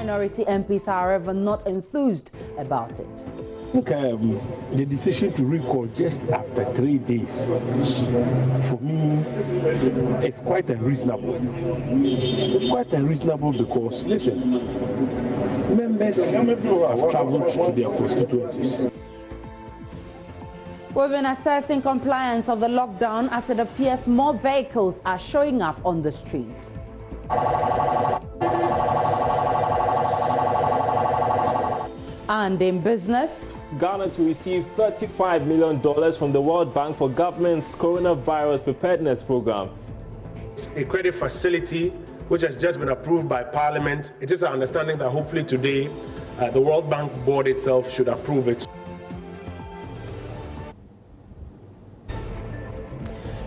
minority MPs, however, not enthused about it. I think the decision to recall just after 3 days, for me, it's quite unreasonable. It's quite unreasonable because, listen, members have traveled to their constituencies. We've been assessing compliance of the lockdown as it appears more vehicles are showing up on the streets. And in business, Ghana to receive $35 million from the World Bank for government's coronavirus preparedness program. It's a credit facility which has just been approved by Parliament. It is our understanding that hopefully today the World Bank board itself should approve it.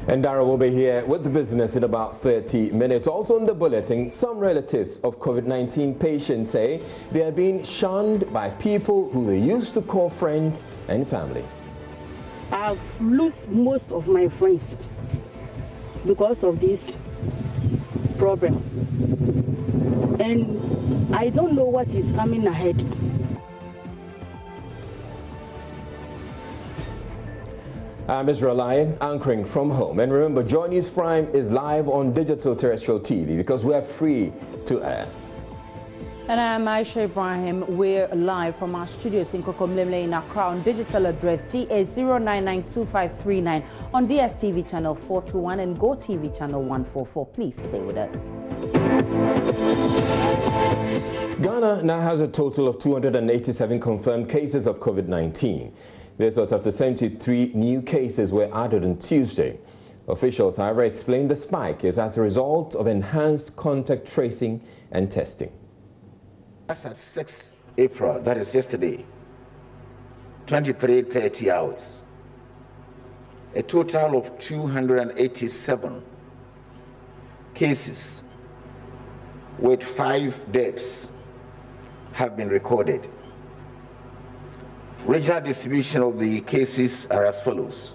And Dara will be here with the business in about 30 minutes. Also in the bulletin, some relatives of COVID-19 patients say they are being shunned by people who they used to call friends and family. I've lost most of my friends because of this problem. And I don't know what is coming ahead. I'm Israel Lyon, anchoring from home. And remember, Joy News Prime is live on digital terrestrial TV because we're free to air. And I'm Aisha Ibrahim. We're live from our studios in Kokomlemle in Accra on digital address GA0992539 on DSTV channel 421 and GoTV channel 144. Please stay with us. Ghana now has a total of 287 confirmed cases of COVID-19. This was after 73 new cases were added on Tuesday. Officials, however, explained the spike is as a result of enhanced contact tracing and testing. That's at 6 April, that is yesterday, 23:30 hours. A total of 287 cases with 5 deaths have been recorded. Regional distribution of the cases are as follows.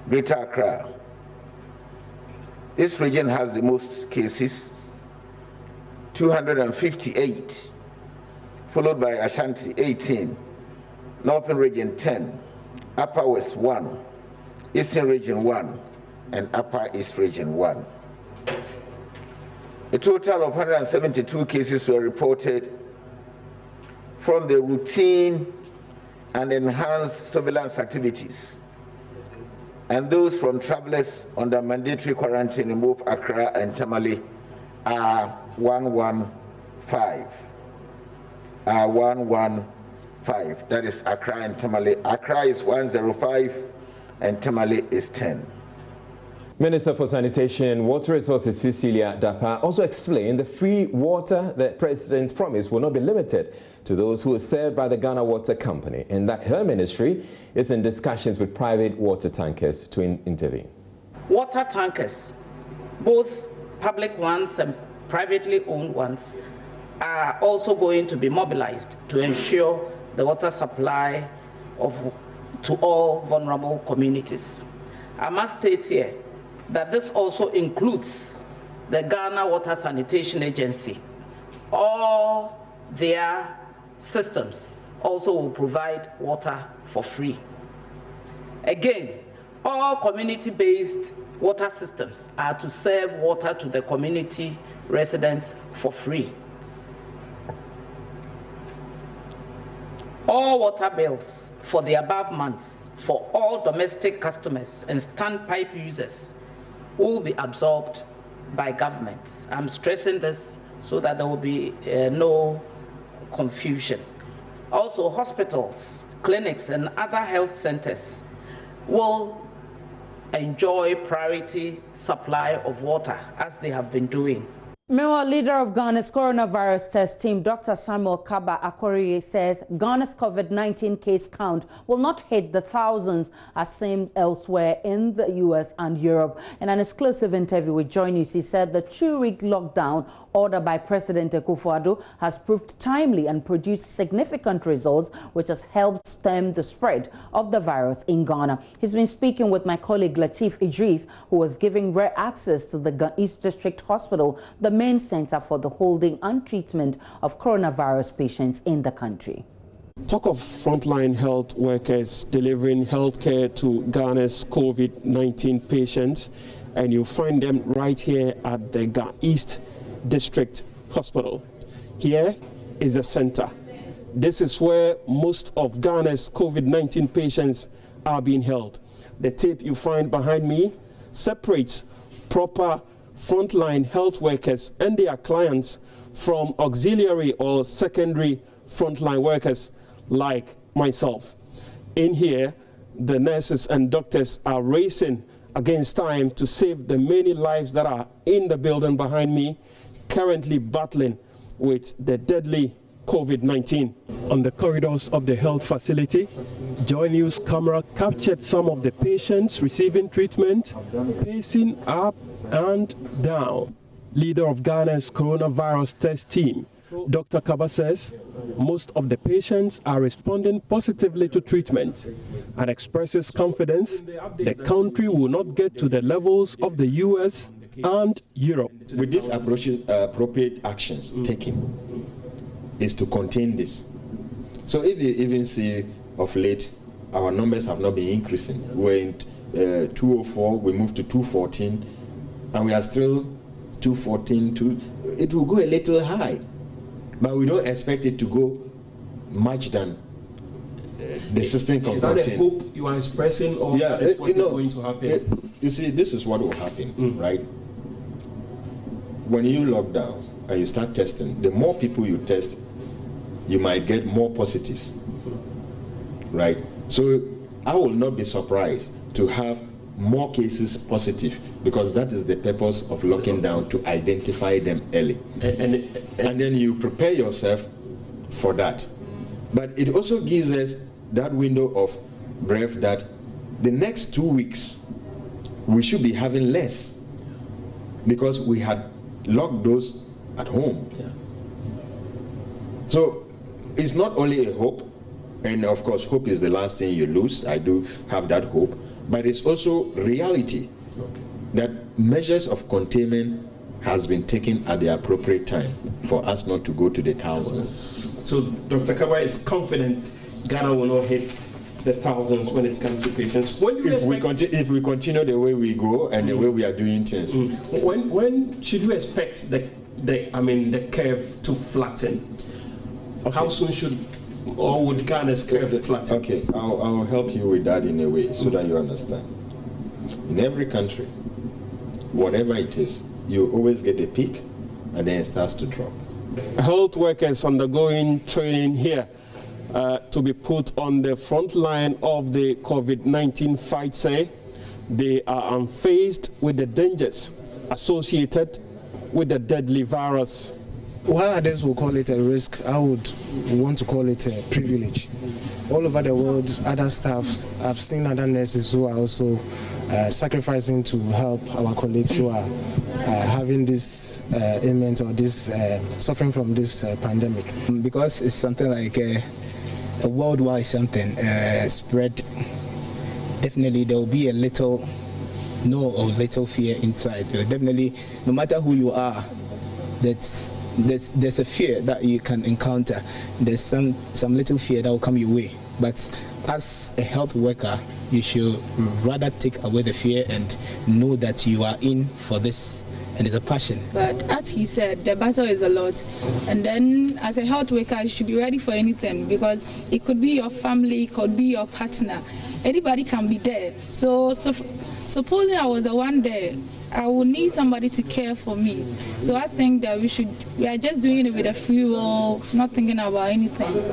Greater Accra. This region has the most cases, 258, followed by Ashanti 18, Northern Region 10, Upper West 1, Eastern Region 1, and Upper East Region 1. A total of 172 cases were reported from the routine and enhanced surveillance activities, and those from travelers under mandatory quarantine in both Accra and Tamale are 115. That is Accra and Tamale. Accra is 105 and Tamale is 10. Minister for Sanitation and Water Resources Cecilia Dapa also explained the free water that President promised will not be limited to those who are served by the Ghana Water Company, and that her ministry is in discussions with private water tankers to intervene. Water tankers, both public ones and privately owned ones, are also going to be mobilized to ensure the water supply to all vulnerable communities. I must state here that this also includes the Ghana Water Sanitation Agency. All their systems also will provide water for free. Again, all community-based water systems are to serve water to the community residents for free. All water bills for the above months for all domestic customers and standpipe users will be absorbed by government. I'm stressing this so that there will be no confusion. Also, hospitals, clinics, and other health centers will enjoy priority supply of water as they have been doing. Meanwhile, leader of Ghana's coronavirus test team, Dr. Samuel Kaba Akoriye, says Ghana's COVID-19 case count will not hit the thousands as seen elsewhere in the US and Europe. In an exclusive interview with Joy News, he said the 2-week lockdown ordered by President Akufo-Addo has proved timely and produced significant results, which has helped stem the spread of the virus in Ghana. He's been speaking with my colleague Latif Idris, who was giving rare access to the East District Hospital, the main center for the holding and treatment of coronavirus patients in the country. Talk of frontline health workers delivering healthcare to Ghana's COVID-19 patients, and you find them right here at the Ga East District Hospital. Here is the center. This is where most of Ghana's COVID-19 patients are being held. The tape you find behind me separates proper frontline health workers and their clients from auxiliary or secondary frontline workers like myself. In here, the nurses and doctors are racing against time to save the many lives that are in the building behind me, currently battling with the deadly COVID-19. On the corridors of the health facility, Joy News camera captured some of the patients receiving treatment, pacing up and down. Leader of Ghana's coronavirus test team, Dr. Kaba says most of the patients are responding positively to treatment and expresses confidence the country will not get to the levels of the US and Europe. With these appropriate actions taken is to contain this. So if you even see of late, our numbers have not been increasing. We're in 204, we moved to 214, and we are still 214. It will go a little high. But we don't expect it to go much than the system can contain. Is that a hope you are expressing, or that is what is going to happen? You see, this is what will happen, right? When you lock down and you start testing, the more people you test, you might get more positives, right? So I will not be surprised to have more cases positive, because that is the purpose of locking down, to identify them early. And then you prepare yourself for that. But it also gives us that window of breath that the next 2 weeks we should be having less, because we had locked those at home. Yeah. So it's not only a hope, and of course hope is the last thing you lose. I do have that hope. But it's also reality that measures of containment has been taken at the appropriate time for us not to go to the thousands. So Dr. Kaba is confident Ghana will not hit the thousands when it comes to patients. When do if we continue the way we go and the way we are doing things. When should you expect the curve to flatten? Okay. How soon should, or would Ghana's curve flatten? Okay, I'll help you with that in a way so that you understand. In every country, whatever it is, you always get a peak and then it starts to drop. Health workers undergoing training here to be put on the front line of the COVID-19 fight say they are unfazed with the dangers associated with the deadly virus. While others will call it a risk, I would want to call it a privilege. All over the world, other staffs, I've seen other nurses who are also sacrificing to help our colleagues who are having this ailment or this suffering from this pandemic. Because it's something like a worldwide something spread, definitely there will be a little fear inside. Definitely, no matter who you are, there's a fear that you can encounter. There's some little fear that will come your way. But as a health worker, you should rather take away the fear and know that you are in for this, and it's a passion. But as he said, the battle is a lot. And then as a health worker, you should be ready for anything, because it could be your family, it could be your partner. Anybody can be there. So supposing I was the one there, I would need somebody to care for me. So I think that we are just doing it with a free will, not thinking about anything.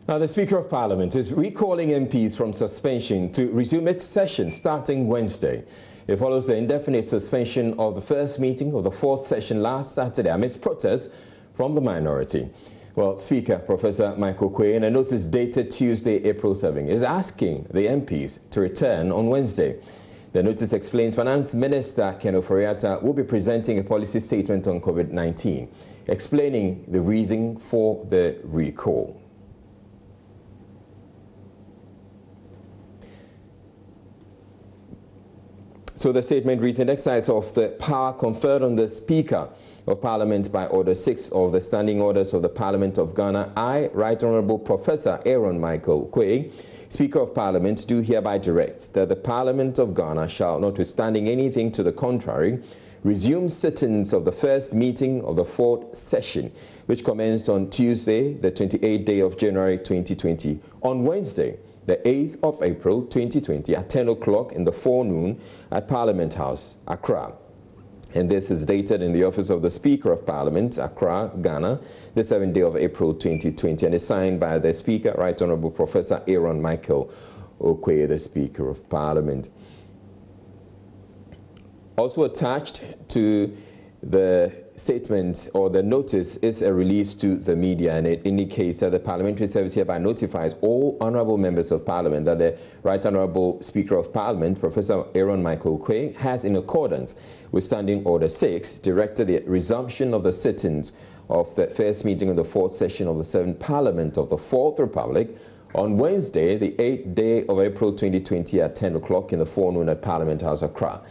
Now, the Speaker of Parliament is recalling MPs from suspension to resume its session starting Wednesday. It follows the indefinite suspension of the first meeting of the fourth session last Saturday amidst protests from the minority. Well, Speaker Professor Michael Quay, in a notice dated Tuesday, April 7, is asking the MPs to return on Wednesday. The notice explains Finance Minister Ken Ofori-Atta will be presenting a policy statement on COVID-19, explaining the reason for the recall. So the statement reads, in exercise of the power conferred on the Speaker of Parliament by Order 6 of the Standing Orders of the Parliament of Ghana, I, Right Honourable Professor Aaron Michael Quay, Speaker of Parliament, do hereby direct that the Parliament of Ghana shall, notwithstanding anything to the contrary, resume sittings of the first meeting of the fourth session, which commenced on Tuesday, the 28th day of January 2020, on Wednesday, the 8th of April 2020, at 10 o'clock in the forenoon at Parliament House, Accra. And this is dated in the office of the Speaker of Parliament, Accra, Ghana, the 7th day of April 2020, and is signed by the Speaker, Right Honourable Professor Aaron Michael Quay, the Speaker of Parliament. Also attached to the statement or the notice is a release to the media, and it indicates that the Parliamentary Service hereby notifies all honourable members of Parliament that the Right Honourable Speaker of Parliament, Professor Aaron Michael Quay, has, in accordance with Standing Order 6, directed the resumption of the sittings of the first meeting of the fourth session of the 7th Parliament of the Fourth Republic on Wednesday, the 8th day of April 2020 at 10 o'clock in the forenoon at Parliament House, Accra.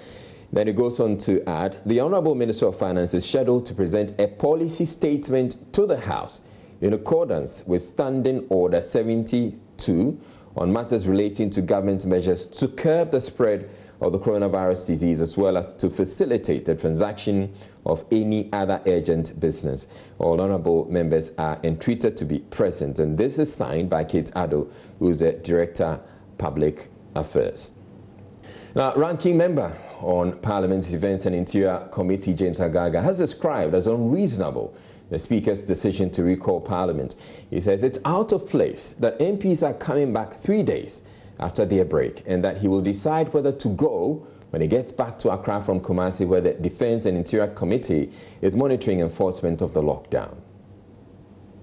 Then it goes on to add, the Honourable Minister of Finance is scheduled to present a policy statement to the House in accordance with Standing Order 72 on matters relating to government measures to curb the spread of the coronavirus disease, as well as to facilitate the transaction of any other urgent business. All honourable members are entreated to be present, and this is signed by Kate Addo, who is the Director, Public Affairs. Now, Ranking Member on Parliament's Defence and Interior Committee, James Agaga, has described as unreasonable the Speaker's decision to recall Parliament. He says it's out of place that MPs are coming back 3 days after their break, and that he will decide whether to go when he gets back to Accra from Kumasi, where the Defence and Interior Committee is monitoring enforcement of the lockdown.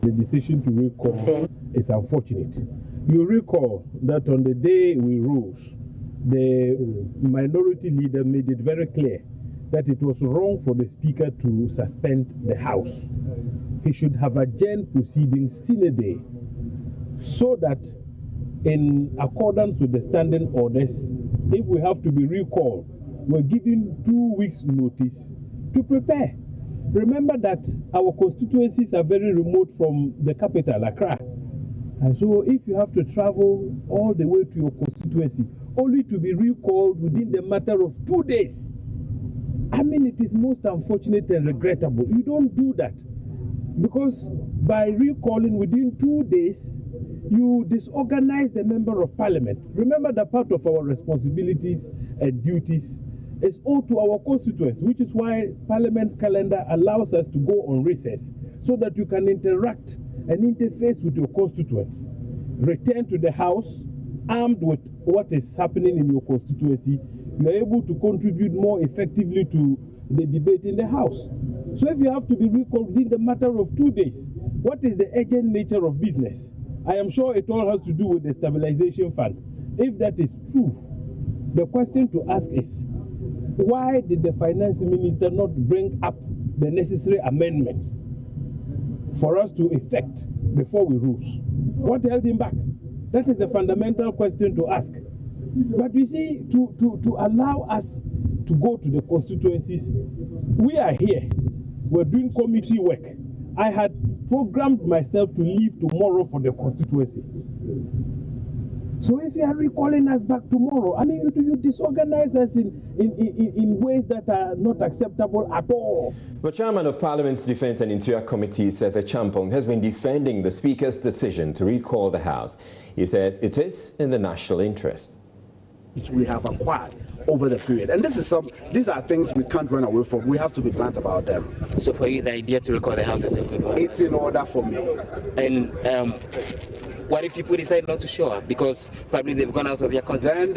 The decision to recall is unfortunate. You recall that on the day we rose, the minority leader made it very clear that it was wrong for the Speaker to suspend the House. He should have adjourned proceedings sine die, so that in accordance with the standing orders, if we have to be recalled, we're given 2 weeks notice to prepare. Remember that our constituencies are very remote from the capital, Accra. And so if you have to travel all the way to your constituency, only to be recalled within the matter of 2 days, I mean, it is most unfortunate and regrettable. You don't do that, because by recalling within 2 days, you disorganize the Member of Parliament. Remember that part of our responsibilities and duties is owed to our constituents, which is why Parliament's calendar allows us to go on recess, so that you can interact and interface with your constituents. Return to the House armed with what is happening in your constituency. You are able to contribute more effectively to the debate in the House. So if you have to be recalled within the matter of 2 days, what is the urgent nature of business? I am sure it all has to do with the stabilization fund. If that is true, the question to ask is, why did the finance minister not bring up the necessary amendments for us to effect before we rose? What held him back? That is the fundamental question to ask. But you see, to allow us to go to the constituencies, we are here. We're doing committee work. I had programmed myself to leave tomorrow for the constituency. So if you are recalling us back tomorrow, I mean, you disorganize us in ways that are not acceptable at all. The Chairman of Parliament's Defence and Interior Committee, Seth Champong, has been defending the Speaker's decision to recall the House. He says it is in the national interest. We have acquired over the period, and these are things we can't run away from. We have to be blunt about them. So for you, the idea to recall the House is a good one? It's in order for me. And what if people decide not to show up because probably they've gone out of their constituency? Then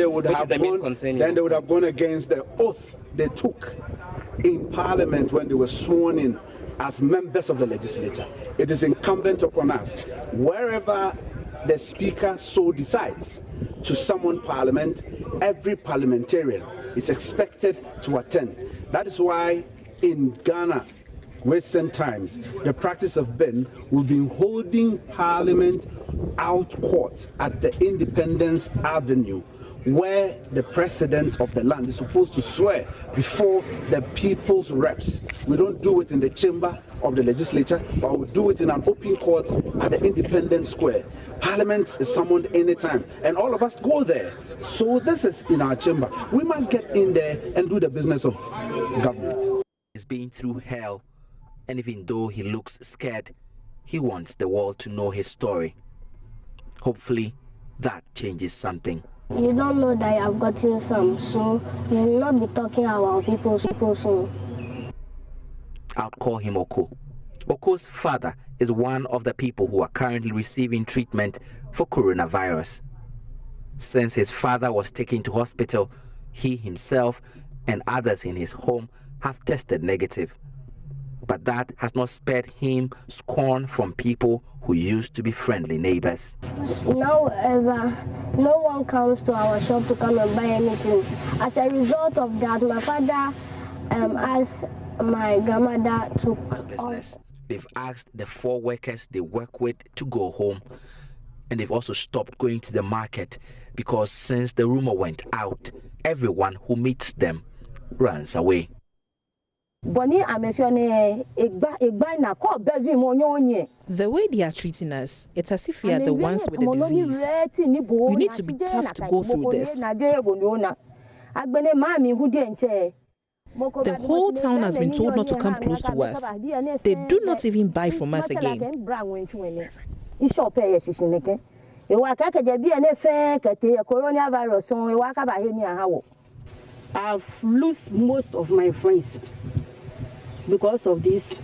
they would have gone against the oath they took in Parliament when they were sworn in as members of the legislature. It is incumbent upon us, wherever the Speaker so decides to summon Parliament, every parliamentarian is expected to attend. That is why in Ghana, recent times, the practice of been, we've been holding Parliament out court at the Independence Avenue, where the president of the land is supposed to swear before the people's reps. We don't do it in the chamber of the legislature, but we do it in an open court at the Independence Square. Parliament is summoned anytime, and all of us go there. So this is in our chamber. We must get in there and do the business of government. He's been through hell, and even though he looks scared, he wants the world to know his story. Hopefully, that changes something. You don't know that I've gotten some, so you will not be talking about people soon. I'll call him Oko. Oko's father is one of the people who are currently receiving treatment for coronavirus. Since his father was taken to hospital, he himself and others in his home have tested negative. But that has not spared him scorn from people who used to be friendly neighbors. Now no one comes to our shop to come and buy anything. As a result of that, my father asked my grandmother to business. They've asked the 4 workers they work with to go home, and they've also stopped going to the market because since the rumor went out, everyone who meets them runs away. The way they are treating us, it's as if we are the ones with the disease. We need to be tough to go through this. The whole town has been told not to come close to us. They do not even buy from us again. I've lost most of my friends because of this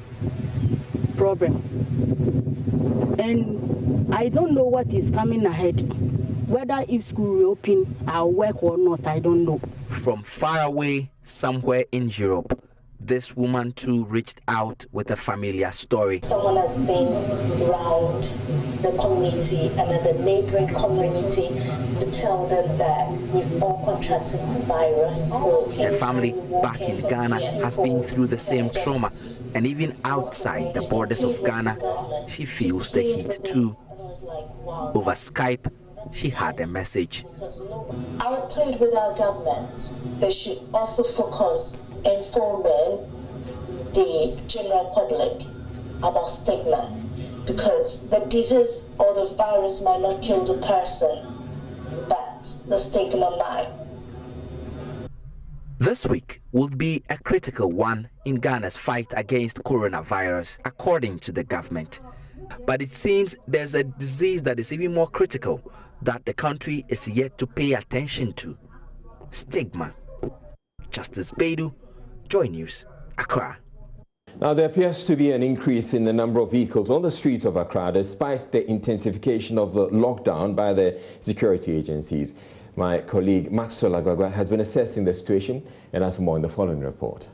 problem. And I don't know what is coming ahead. Whether if school reopen, I'll work or not, I don't know. From far away, somewhere in Europe, this woman too reached out with a familiar story. Someone has been around the community and then the neighboring community to tell them that we've all contracted the virus. So her family back in Ghana has been through the same trauma, and even outside the borders of Ghana, she feels the heat too. Over Skype, she had a message. I would plead with our government. They should also focus informing the general public about stigma, because the disease or the virus might not kill the person, but the stigma might. This week will be a critical one in Ghana's fight against coronavirus, according to the government. But it seems there's a disease that is even more critical that the country is yet to pay attention to: stigma. Justice Beidou, Joy News, Accra. Now, there appears to be an increase in the number of vehicles on the streets of Accra despite the intensification of the lockdown by the security agencies. My colleague Maxwell Agwagwa has been assessing the situation and has more in the following report.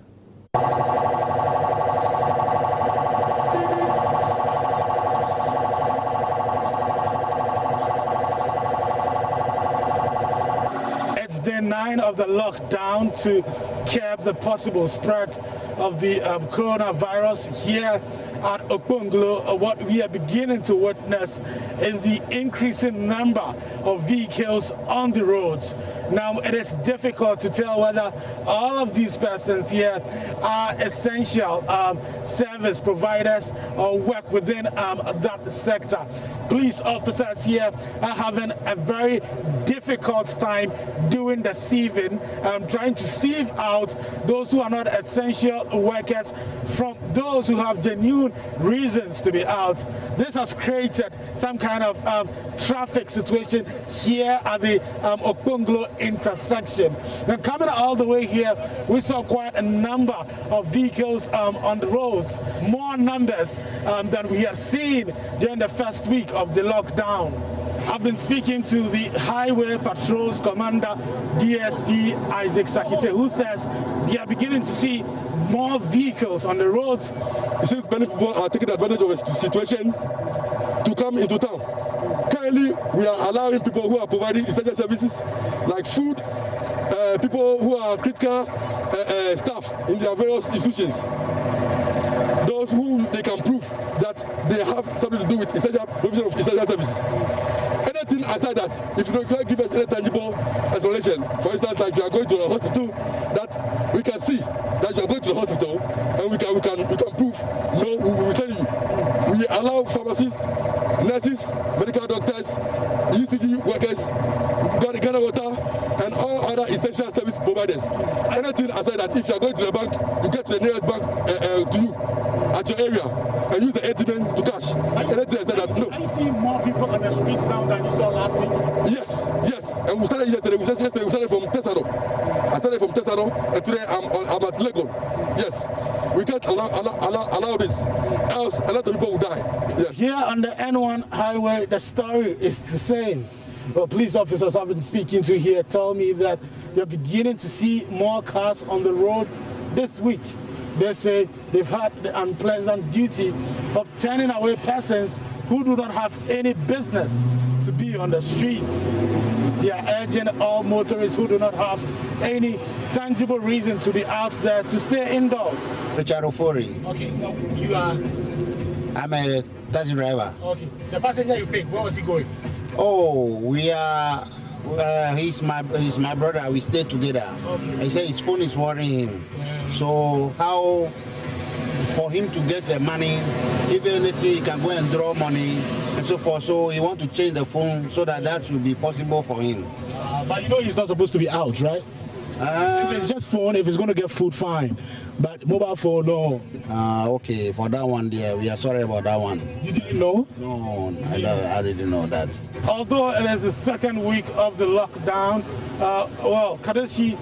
It's day 9 of the lockdown to curb the possible spread of the coronavirus here at Okponglo. What we are beginning to witness is the increasing number of vehicles on the roads. Now, it is difficult to tell whether all of these persons here are essential service providers or work within that sector. Police officers here are having a very difficult time doing the sieving, trying to sieve out those who are not essential workers from those who have genuine reasons to be out. This has created some kind of traffic situation here at the Okponglo intersection. Now, coming all the way here, we saw quite a number of vehicles on the roads, more numbers than we had seen during the first week of the lockdown. I've been speaking to the Highway Patrols Commander, DSP Isaac Sakite, who says they are beginning to see more vehicles on the roads. It seems many people are taking advantage of the situation to come into town. Currently, we are allowing people who are providing essential services like food, people who are critical staff in their various institutions, those who they can prove that they have something to do with essential provision of essential services. Anything aside aside that, if you can't give us any tangible explanation, for instance, like you are going to a hospital, that we can see that you are going to the hospital, and we can prove. No, we will tell you. We allow pharmacists, nurses, medical doctors, ECG workers, Ghana Water, and all other essential service providers. Anything aside that, if you are going to the bank, you get to the nearest bank to you at your area and use the ATM to cash. Anything aside that, no. Are you seeing more people on the streets now than you saw last week? Yes. And we started yesterday. We started from Tesano. I started from Tesano, and today I'm at Legon. Yes. We can't allow this, else a lot of people will die. Yes. Here on the N1 highway, the story is the same. Well, police officers I've been speaking to here tell me that they're beginning to see more cars on the roads this week. They say they've had the unpleasant duty of turning away persons who do not have any business to be on the streets. They are urging all motorists who do not have any tangible reason to be out there to stay indoors. Richard Ofori. Okay, you are? I'm a taxi driver. Okay, the passenger you picked, where was he going? Oh, we are. He's my brother. We stay together. Okay. He said his phone is worrying him. Yeah. So how for him to get the money, if anything, he can go and draw money and so forth. So he want to change the phone so that that should be possible for him. But you know he's not supposed to be out, right? If it's just phone, if he's going to get food, fine. But mobile phone, no. Okay, for that one, dear, we are sorry about that one. You didn't know? No, I didn't know that. Although it is the second week of the lockdown, well, Kadeshi,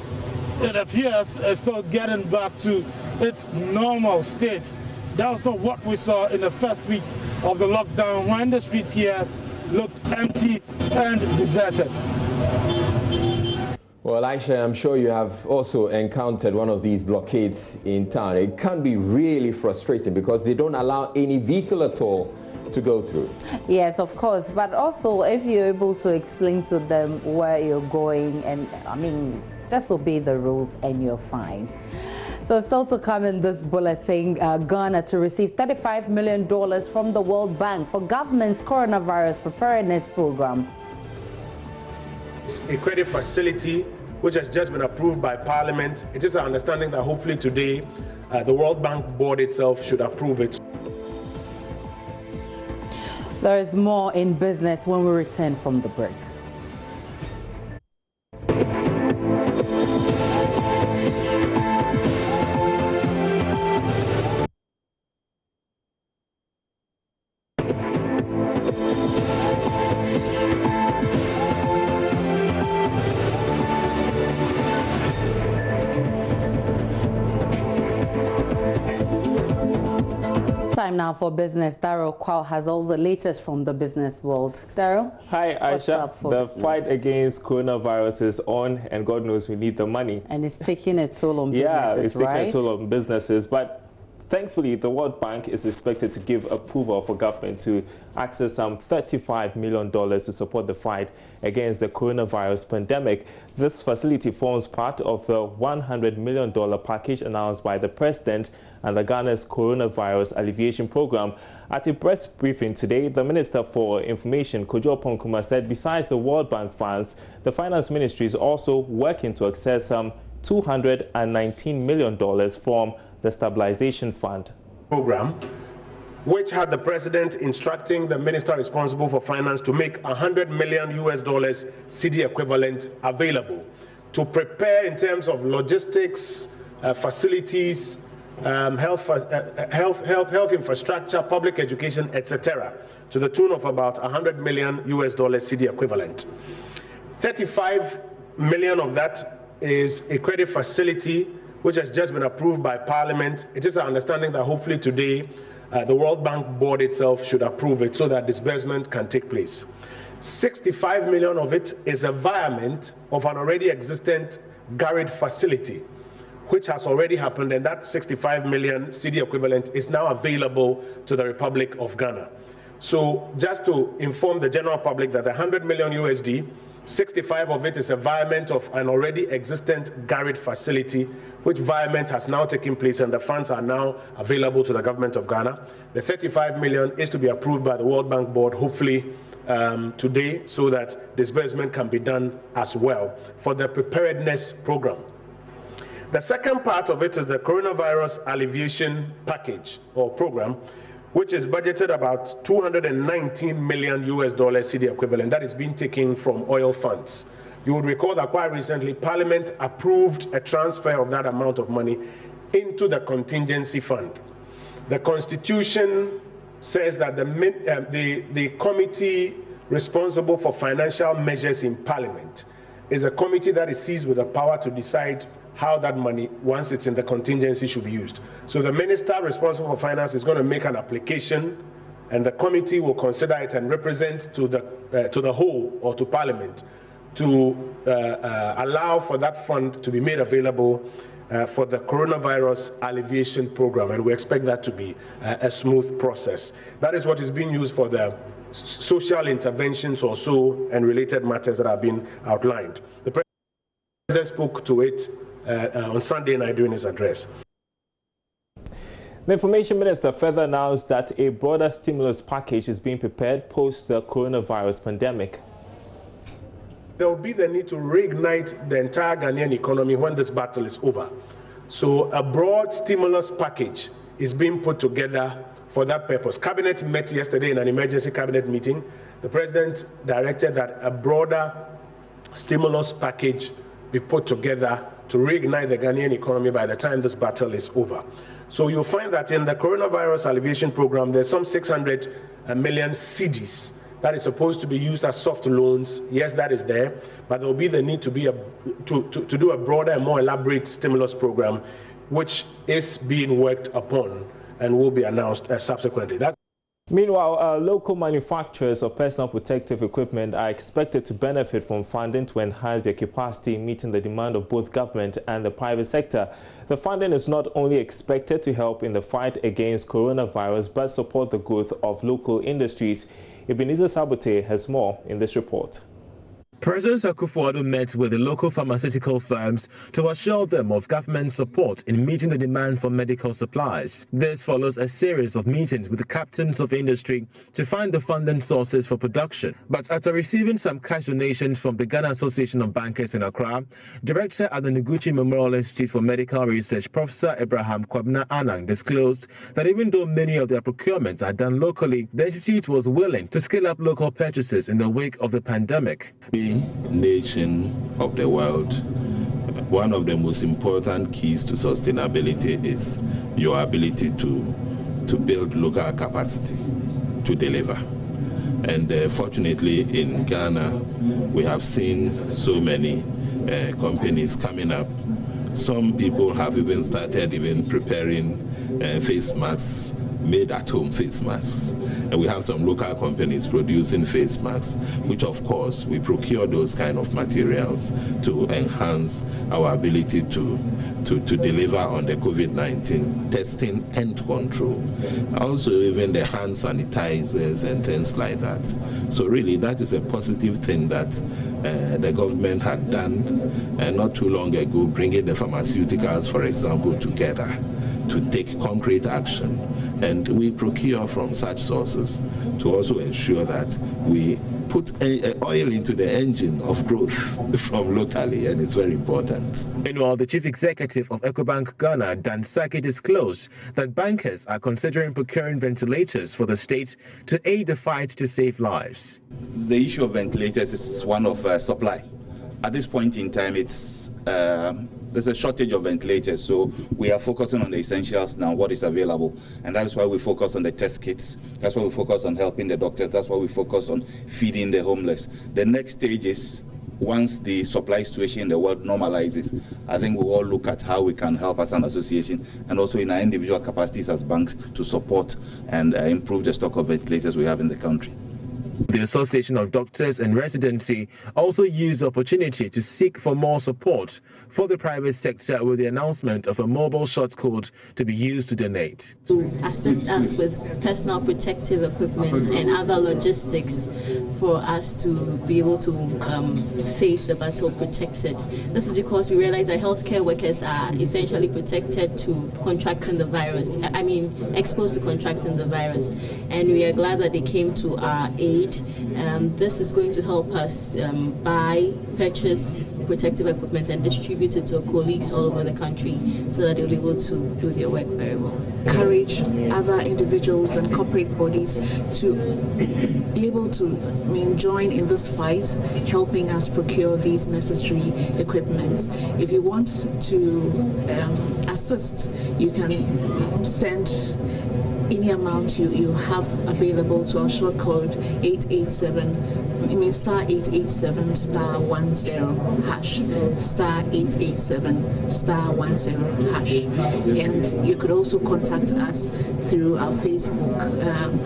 it appears, is still getting back to its normal state. That was not what we saw in the first week of the lockdown, when the streets here looked empty and deserted. Well, Aisha, I'm sure you have also encountered one of these blockades in town. It can be really frustrating because they don't allow any vehicle at all to go through. Yes, of course. But also, if you're able to explain to them where you're going, and I mean, just obey the rules and you're fine. So still to come in this bulletin, Ghana to receive $35 million from the World Bank for government's coronavirus preparedness program. A credit facility which has just been approved by Parliament. It is our understanding that hopefully today the World Bank board itself should approve it. There is more in business when we return from the break. Time now for business. Daryl Kwao has all the latest from the business world. Daryl? Hi, Aisha. The fight against coronavirus is on, and God knows we need the money. And it's taking a toll on businesses, yeah, it's taking a toll on businesses. But thankfully, the World Bank is expected to give approval for government to access some $35 million to support the fight against the coronavirus pandemic. This facility forms part of the $100 million package announced by the President and the Ghana's coronavirus alleviation program. At a press briefing today, the Minister for Information, Kojo Ponkuma, said besides the World Bank funds, the Finance Ministry is also working to access some $219 million from the Stabilization Fund program, which had the President instructing the Minister responsible for Finance to make $100 million cedi equivalent available to prepare in terms of logistics, facilities, health infrastructure, public education, etc., to the tune of about $100 million cedi equivalent. 35 million of that is a credit facility which has just been approved by Parliament. It is our understanding that hopefully today the World Bank board itself should approve it so that disbursement can take place. 65 million of it is a virement of an already existent GARID facility, which has already happened, and that 65 million cedi equivalent is now available to the Republic of Ghana. So just to inform the general public that the 100 million USD, 65 of it is a virement of an already existent GARID facility, which virement has now taken place and the funds are now available to the government of Ghana. The 35 million is to be approved by the World Bank board, hopefully today so that disbursement can be done as well for the preparedness program. The second part of it is the coronavirus alleviation package or program, which is budgeted about $219 million cedi equivalent that is being taken from oil funds. You would recall that quite recently Parliament approved a transfer of that amount of money into the contingency fund. The Constitution says that the committee responsible for financial measures in Parliament is a committee that is seized with the power to decide how that money, once it's in the contingency, should be used. So the minister responsible for finance is going to make an application, and the committee will consider it and represent to the whole or to Parliament to allow for that fund to be made available for the coronavirus alleviation program, and we expect that to be a smooth process. That is what is being used for the social interventions or so and related matters that have been outlined. The President spoke to it on Sunday night during his address. The Information Minister further announced that a broader stimulus package is being prepared post the coronavirus pandemic. There will be the need to reignite the entire Ghanaian economy when this battle is over. So a broad stimulus package is being put together for that purpose. Cabinet met yesterday in an emergency cabinet meeting. The President directed that a broader stimulus package be put together to reignite the Ghanaian economy by the time this battle is over. So you'll find that in the coronavirus alleviation program, there's some 600 million cedis that is supposed to be used as soft loans. Yes, that is there, but there will be the need to do a broader and more elaborate stimulus program, which is being worked upon and will be announced subsequently. Meanwhile, local manufacturers of personal protective equipment are expected to benefit from funding to enhance their capacity, meeting the demand of both government and the private sector. The funding is not only expected to help in the fight against coronavirus, but support the growth of local industries. Ebenezer Sabote has more in this report. President Akufo-Addo met with the local pharmaceutical firms to assure them of government support in meeting the demand for medical supplies. This follows a series of meetings with the captains of industry to find the funding sources for production. But after receiving some cash donations from the Ghana Association of Bankers in Accra, Director at the Noguchi Memorial Institute for Medical Research, Professor Abraham Kwabena Anang, disclosed that even though many of their procurements are done locally, the institute was willing to scale up local purchases in the wake of the pandemic. Nation of the world, one of the most important keys to sustainability is your ability to build local capacity to deliver. And fortunately in Ghana, we have seen so many companies coming up. Some people have even started preparing face masks, made at home face masks. And we have some local companies producing face masks, which of course we procure those kind of materials to enhance our ability to deliver on the COVID-19 testing and control. Also even the hand sanitizers and things like that. So really that is a positive thing that the government had done not too long ago, bringing the pharmaceuticals, for example, together to take concrete action. And we procure from such sources to also ensure that we put oil into the engine of growth from locally, and it's very important. Meanwhile, the chief executive of Ecobank Ghana, Dan Saki, disclosed that bankers are considering procuring ventilators for the state to aid the fight to save lives. The issue of ventilators is one of supply. At this point in time, there's a shortage of ventilators, so we are focusing on the essentials now, what is available, and that is why we focus on the test kits. That's why we focus on helping the doctors. That's why we focus on feeding the homeless. The next stage is, once the supply situation in the world normalizes, I think we'll all look at how we can help as an association and also in our individual capacities as banks to support and improve the stock of ventilators we have in the country. The Association of Doctors and Residency also used the opportunity to seek for more support for the private sector with the announcement of a mobile short code to be used to donate. To assist us with personal protective equipment and other logistics for us to be able to face the battle protected. This is because we realize that healthcare workers are essentially protected to contracting the virus, exposed to contracting the virus. And we are glad that they came to our aid aid. This is going to help us purchase protective equipment and distribute it to our colleagues all over the country so that they'll be able to do their work very well. Encourage other individuals and corporate bodies to be able to join in this fight, helping us procure these necessary equipment. If you want to assist, you can send any amount you have available to our short code 887. Star 887 star 10 hash, star 887 star 10 hash. And you could also contact us through our Facebook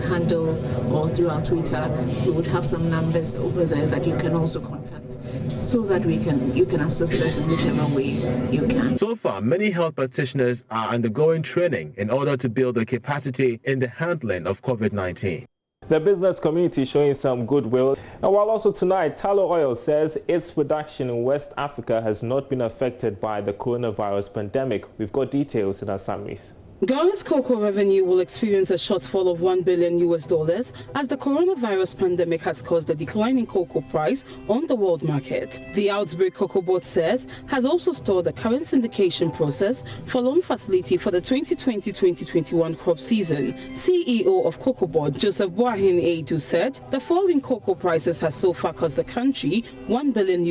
handle or through our Twitter. We would have some numbers over there that you can also contact, so that you can assist us in whichever way you can. So far, many health practitioners are undergoing training in order to build the capacity in the handling of COVID-19. The business community showing some goodwill. And while also tonight, Tullow Oil says its production in West Africa has not been affected by the coronavirus pandemic. We've got details in our summaries. Ghana's cocoa revenue will experience a shortfall of $1 billion as the coronavirus pandemic has caused a decline in cocoa price on the world market. The Outbreak Cocoa Board says has also stalled the current syndication process for loan facility for the 2020-2021 crop season. CEO of Cocoa Board, Joseph Boahin Eidu, said the fall in cocoa prices has so far cost the country $1 billion.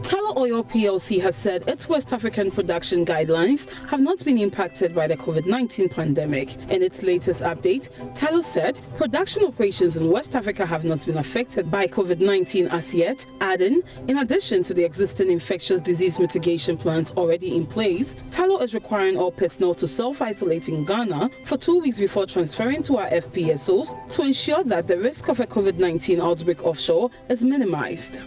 Tullow Oil PLC has said its West African production guidelines have not been impacted by the COVID-19 pandemic. In its latest update, Tullow said production operations in West Africa have not been affected by COVID-19 as yet, adding, in addition to the existing infectious disease mitigation plans already in place, Tullow is requiring all personnel to self-isolate in Ghana for 2 weeks before transferring to our FPSOs to ensure that the risk of a COVID-19 outbreak offshore is minimized.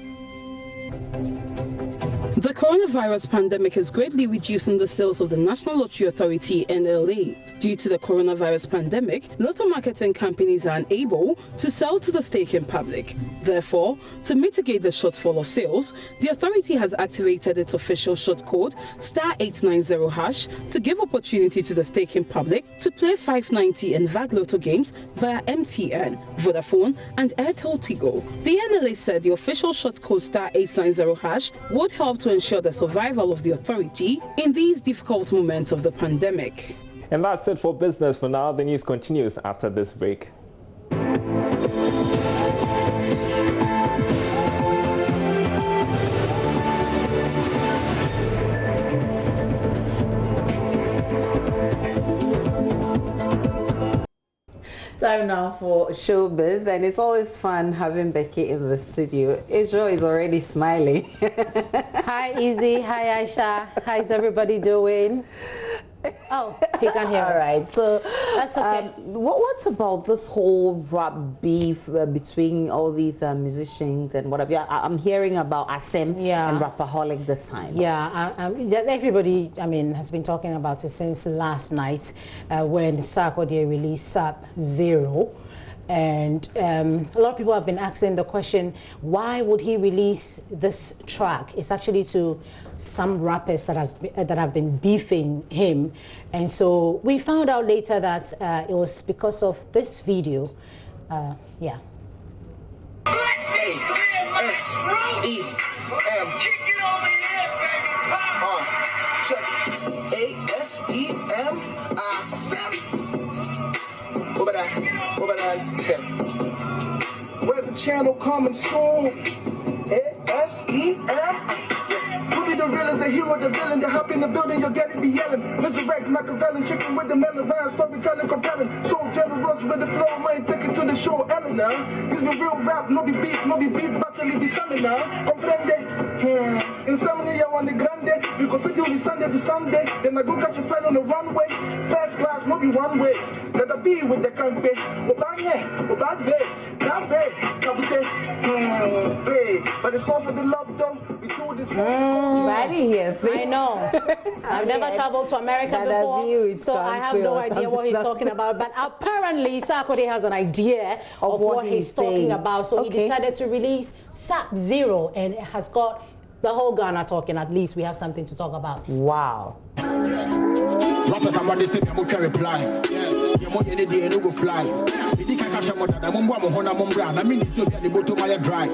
The coronavirus pandemic is greatly reducing the sales of the National Lottery Authority (NLA). Due to the coronavirus pandemic, lotto marketing companies are unable to sell to the staking public. Therefore, to mitigate the shortfall of sales, the authority has activated its official short code star 890 hash to give opportunity to the staking public to play 590 and VAG Lotto games via MTN, Vodafone and Airtel Tigo. The NLA said the official short code star 890 hash would help to ensure the survival of the authority in these difficult moments of the pandemic. And that's it for business for now. The news continues after this break. Time now for showbiz, and it's always fun having Becky in the studio. Israel is already smiling. Hi, Izzy. Hi, Aisha. How's everybody doing? Oh, he can hear us. All right, so that's okay. What's about this whole rap beef between all these musicians and whatever? I'm hearing about Asem and Rapaholic this time. Yeah, everybody, has been talking about it since last night when Sarkodie released SAP Zero. And a lot of people have been asking the question, why would he release this track? It's actually to some rappers that have been beefing him. And so we found out later that it was because of this video. Yeah. Where the channel coming soon? ASEM. You be the realest, the hero, the villain, the help in the building, you'll get it, be yelling. Resurrect Machiavelli, chicken with the melon, rhyme, storytelling, compelling. So generous with the flow, man, take it to the show, Eleanor. This is real rap, no be beats, battle, be selling now. Comprende? Insomnia on the grande, because we do the Sunday, then I go catch a friend on the runway. First class, no be one way. Let her be with the campaign. Oba there, cafe, capite, but it's all for the love though. We do this I know. I've never traveled to America before, so I have no idea what he's talking about. But apparently, Sarkodie has an idea of what he's talking about. So he decided to release SAP Zero, and it has got the whole Ghana talking. At least we have something to talk about. Wow. Rappers are mad, they say, I'm going to reply. You're more any day, no go fly. You can't catch a mother, I'm going to hold a brand. I mean, it's so the bottom of your dry.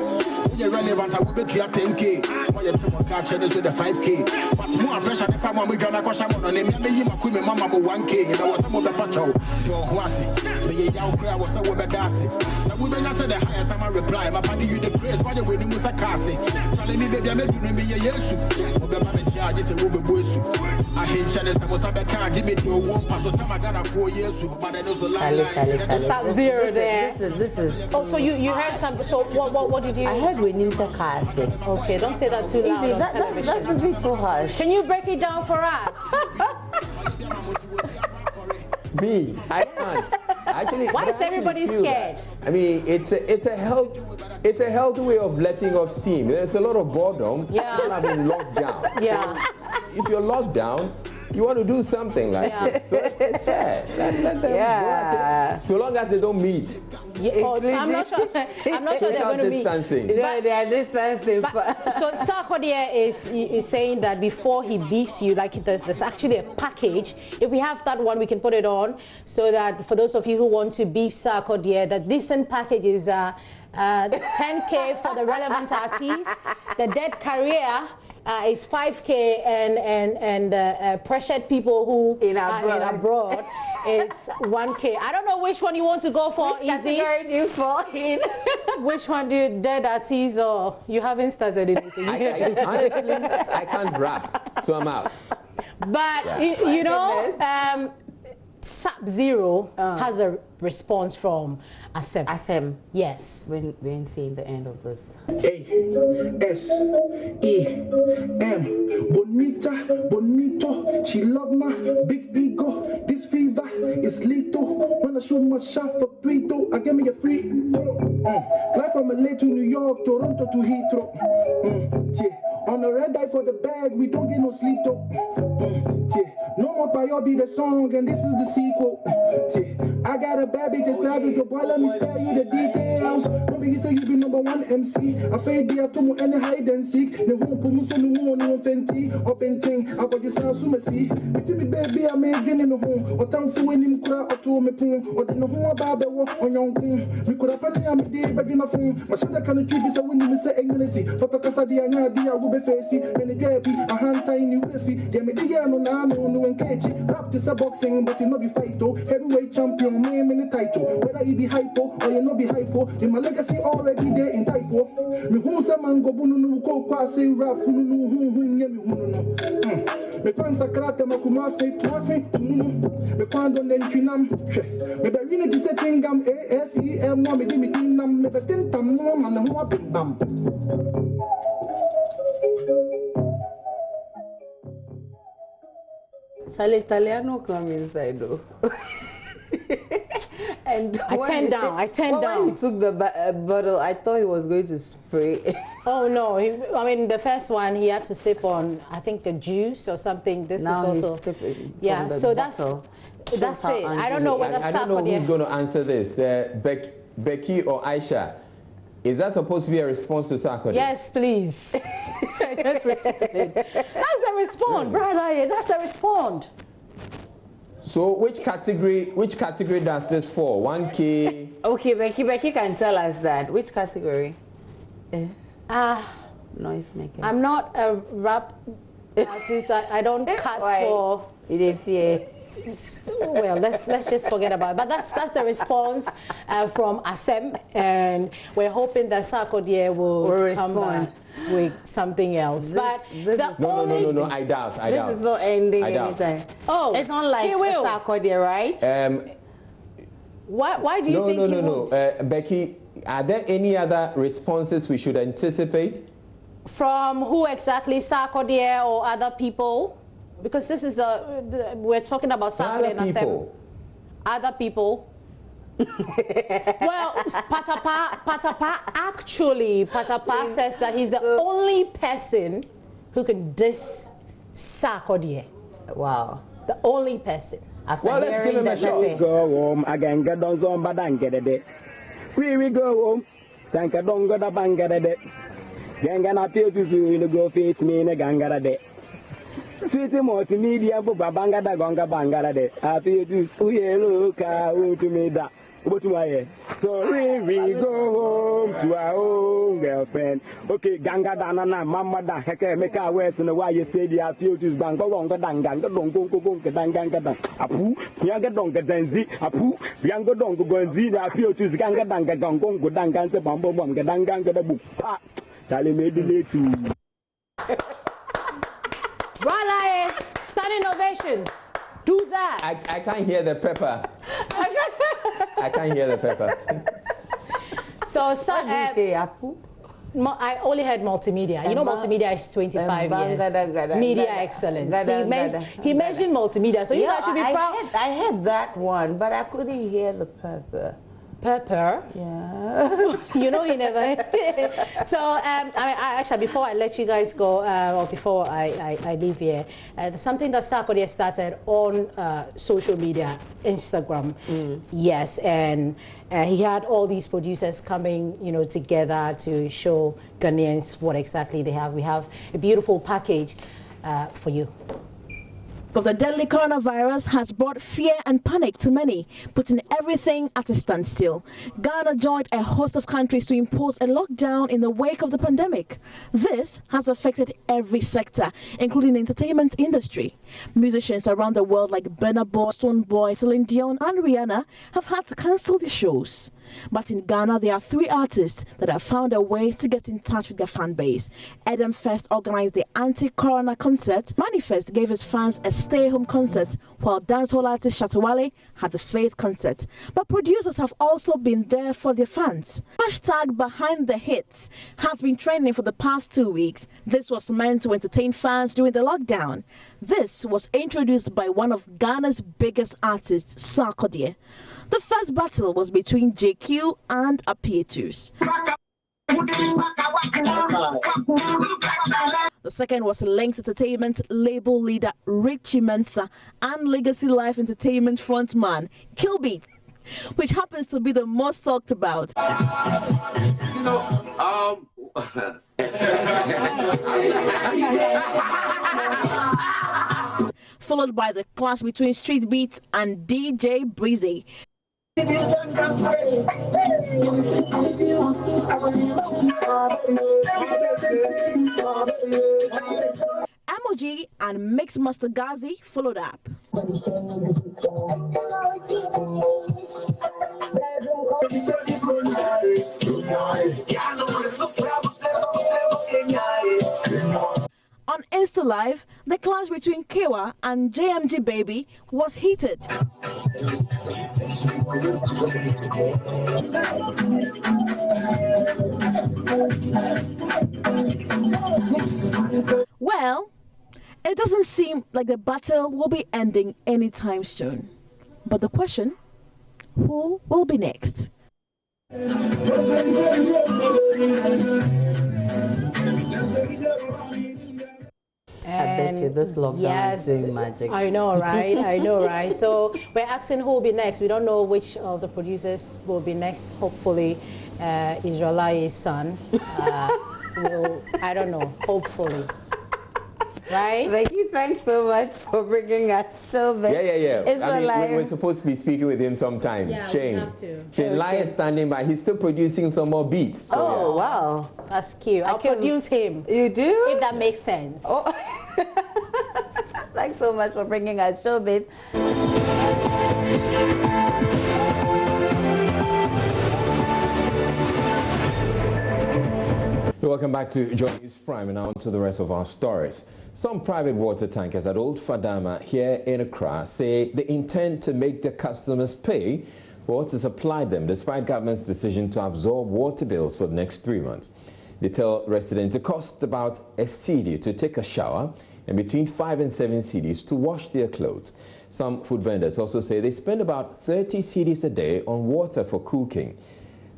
You're relevant, I will bet you at 10K. Why you tell me catch this with the 5K? But more pressure if I'm going to go to my name. I mean, my queen, Mamma 1K. And I was some of the patrol. Don't was it. But yeah, I'll cry, was some of the dancing. Now, we been answer the highest, I'm a reply. My party, you the grace, why you winning with a cassie? Charlie, me, baby, I'm doing me a yes. For the man in charge, it's a rubber bush. I hate Chinese, I was a back car, give me the one pass, so time I got 4 years, but I know so long. Sub-Zero there. This is. Oh, so you heard some. So what did you? I heard we need a casting. Okay, don't say that too loud on television. That's a bit too harsh. Can you break it down for us? Me, I can't. Actually, why is everybody scared? I mean, it's a healthy way of letting off steam. There's a lot of boredom. Yeah. People have been locked down. Yeah. So if you're locked down, you want to do something like this. So it's fair. Let them go at it. So long as they don't meet. I'm not sure they're going to meet. Yeah, they are distancing. So Sarkodie is saying that before he beefs you, like there's actually a package. If we have that one, we can put it on so that for those of you who want to beef Sarkodie, the decent package is 10K for the relevant artists. The dead career is 5K, and pressured people who are abroad is 1K. I don't know which one you want to go for. Which category do you fall in? Which one do you, dead artists, or you haven't started anything? Honestly, I can't rap, so I'm out. But you know, Sub-Zero has a response from Asem. Asem. Yes. We ain't seeing the end of this. A-S-E-M. Bonito. She love my big ego. This fever is lethal. When I shoot my shot for Twitter, I give me a free. Fly from LA to New York, Toronto to Heathrow. On a red eye for the bag, we don't get no sleep though. No more Biobi the song, and this is the sequel. I got a bad bitch, a savage, boy, let me spare you the details. Maybe you say you be #1 MC. I fade there to any hide and seek. The whole Pumuso no no fenty, up and ting, about yourself, Sumasi. Between me, baby, I made green in the home, or town for winning crowd, or to me poom, or the no about the walk on your home. We could have penny on me day, but in a phone. My shadow can achieve is a winning, we say, English. For the Casadia, I will be facing, and the day be a hand tiny whiffy. Yeah, me the no and catchy. Rap this a boxing, but you know be fight though. Heavyweight champion, name in the title. Whether you be hypo or you no be hypo, in my legacy already there in typo. Me who's a man go bunu no ko kwase rap no nye me hunu no. Me fans a karate makumase tuase tunu. Me kwando nenkinam. Me be rina di se chingam ASEM no me di me dinam me be tintam no man no abim. Charlie Italiano come inside though. And I turned down. When he took the bottle, I thought he was going to spray. Oh no! I mean, the first one he had to sip on, I think, the juice or something. This now is also yeah. So that's it. I don't know whether I don't know who's going to answer this. Becky or Aisha. Is that supposed to be a response to Sarkodie? Yes, please. Just respond. That's the response, brother. That's the response. So which category does this for? 1K? Okay, Becky can tell us that. Which category? Noise maker. I'm not a rap artist. I don't cut for. It is here. Well, let's just forget about it. But that's the response from Asem, and we're hoping that Sarkodie will come back with something else. No, I doubt. This is not ending anytime. Oh, it's not like Sarkodie, right? Why do you think he won't? Becky, are there any other responses we should anticipate? From who exactly? Sarkodie or other people? Because this is we're talking about Sarkodie and Asem. Other people. Well, Patapaa says that he's the only person who can diss Sarkodie. Wow. The only person. After hearing that, go home again, get on some badangede. We go home. Sanka don't go the bangade. Gangana pay to you go face me in a gangada. Sweet multimedia, Banga Gonga Bangara de. Happy to look out to me that. So we go home to our own girlfriend. Okay, Ganga Dana, Mama da, Heke, make our ways in the way you stay there, feel to Bango Longa Danga, Danga, Apu, Yanga Donga Danzi, Apu, Yanga Donga Gonzi, I feel to Ganga Danga, Gongo Danga, the Bambo Bonga Danga, the book. Charlie made the late too. Voila, standing ovation. Do that. I can't hear the pepper. I can't hear the pepper. So, I only heard multimedia. You know, multimedia is 25 years. Media excellence. He mentioned multimedia, so you guys should be proud. I heard that one, but I couldn't hear the pepper. Pepper? Yeah. You know he never. So, Aisha, before I let you guys go, or before I leave here, something that Sarkodie started on social media, Instagram. Yes, and he had all these producers coming, you know, together to show Ghanaians what exactly they have. We have a beautiful package for you. Of the deadly coronavirus has brought fear and panic to many, putting everything at a standstill. Ghana joined a host of countries to impose a lockdown in the wake of the pandemic. This has affected every sector, including the entertainment industry. Musicians around the world like Burna Boy, Stonebwoy, Celine Dion and Rihanna have had to cancel their shows. But in Ghana, there are 3 artists that have found a way to get in touch with their fan base. Eden First organized the anti-corona concert. Manifest gave his fans a stay-home concert, while dancehall artist Shatawale had a faith concert. But producers have also been there for their fans. Hashtag Behind the Hits has been trending for the past 2 weeks. This was meant to entertain fans during the lockdown. This was introduced by one of Ghana's biggest artists, Sarkodie. The first battle was between JQ and Apietus. The second was Lynx Entertainment label leader Richie Mensa and Legacy Life Entertainment frontman Killbeat, which happens to be the most talked about. Followed by the clash between Street Beats and DJ Breezy. Emoji and Mixmaster Gazi followed up. On Insta Live, the clash between Kewa and JMG Baby was heated. Well, it doesn't seem like the battle will be ending anytime soon. But the question, who will be next? I bet you this lockdown is doing magic. I know, right? I know, right? So we're asking who will be next. We don't know which of the producers will be next. Hopefully, Israeli's son will, I don't know, hopefully. Right? Becky, thanks so much for bringing us so much. Yeah. I mean, we're supposed to be speaking with him sometime. Yeah, Shane. we have to. Shane Lai is standing by. He's still producing some more beats. So oh, wow. That's cute. I'll produce him. You do? If that makes sense. Oh. Thanks so much for bringing us showbiz. Welcome back to Joy News Prime, and now to the rest of our stories. Some private water tankers at Old Fadama here in Accra say they intend to make their customers pay for to supply them, despite government's decision to absorb water bills for the next 3 months. They tell residents it costs about a cedi to take a shower and between 5 and 7 cedis to wash their clothes. Some food vendors also say they spend about 30 cedis a day on water for cooking.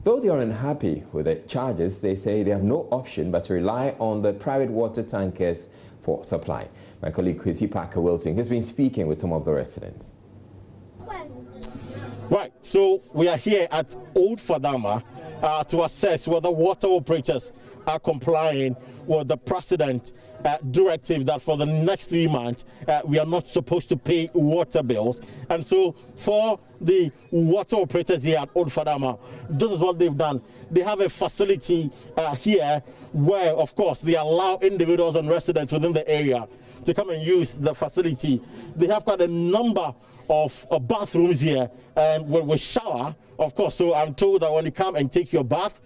Though they are unhappy with the charges, they say they have no option but to rely on the private water tankers for supply. My colleague Chrissy Parker-Wilson has been speaking with some of the residents. Right, so we are here at Old Fadama to assess whether water operators are complying with the president directive that for the next 3 months we are not supposed to pay water bills. And so for the water operators here at Old Fadama, this is what they've done. They have a facility here where, of course, they allow individuals and residents within the area to come and use the facility. They have quite a number of bathrooms here and with shower, of course. So I'm told that when you come and take your bath,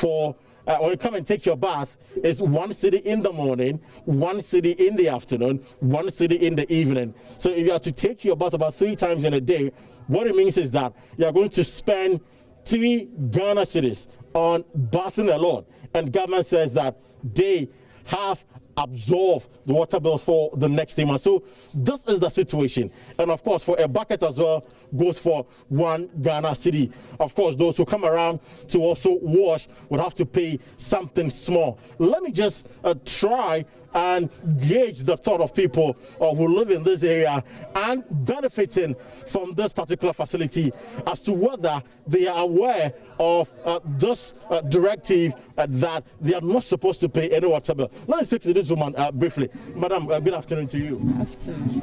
when you come and take your bath, it's 1 cedi in the morning, 1 cedi in the afternoon, 1 cedi in the evening. So if you have to take your bath about 3 times in a day, what it means is that you're going to spend 3 Ghana cedis on bathing alone. And government says that they have absorb the water bill for the next 3 months. So this is the situation. And of course, for a bucket as well goes for 1 Ghana cedi. Of course, those who come around to also wash would have to pay something small. Let me just try and gauge the thought of people who live in this area and benefiting from this particular facility as to whether they are aware of this directive that they are not supposed to pay any water bill. Let me speak to this woman briefly. Madam, good afternoon to you. Afternoon.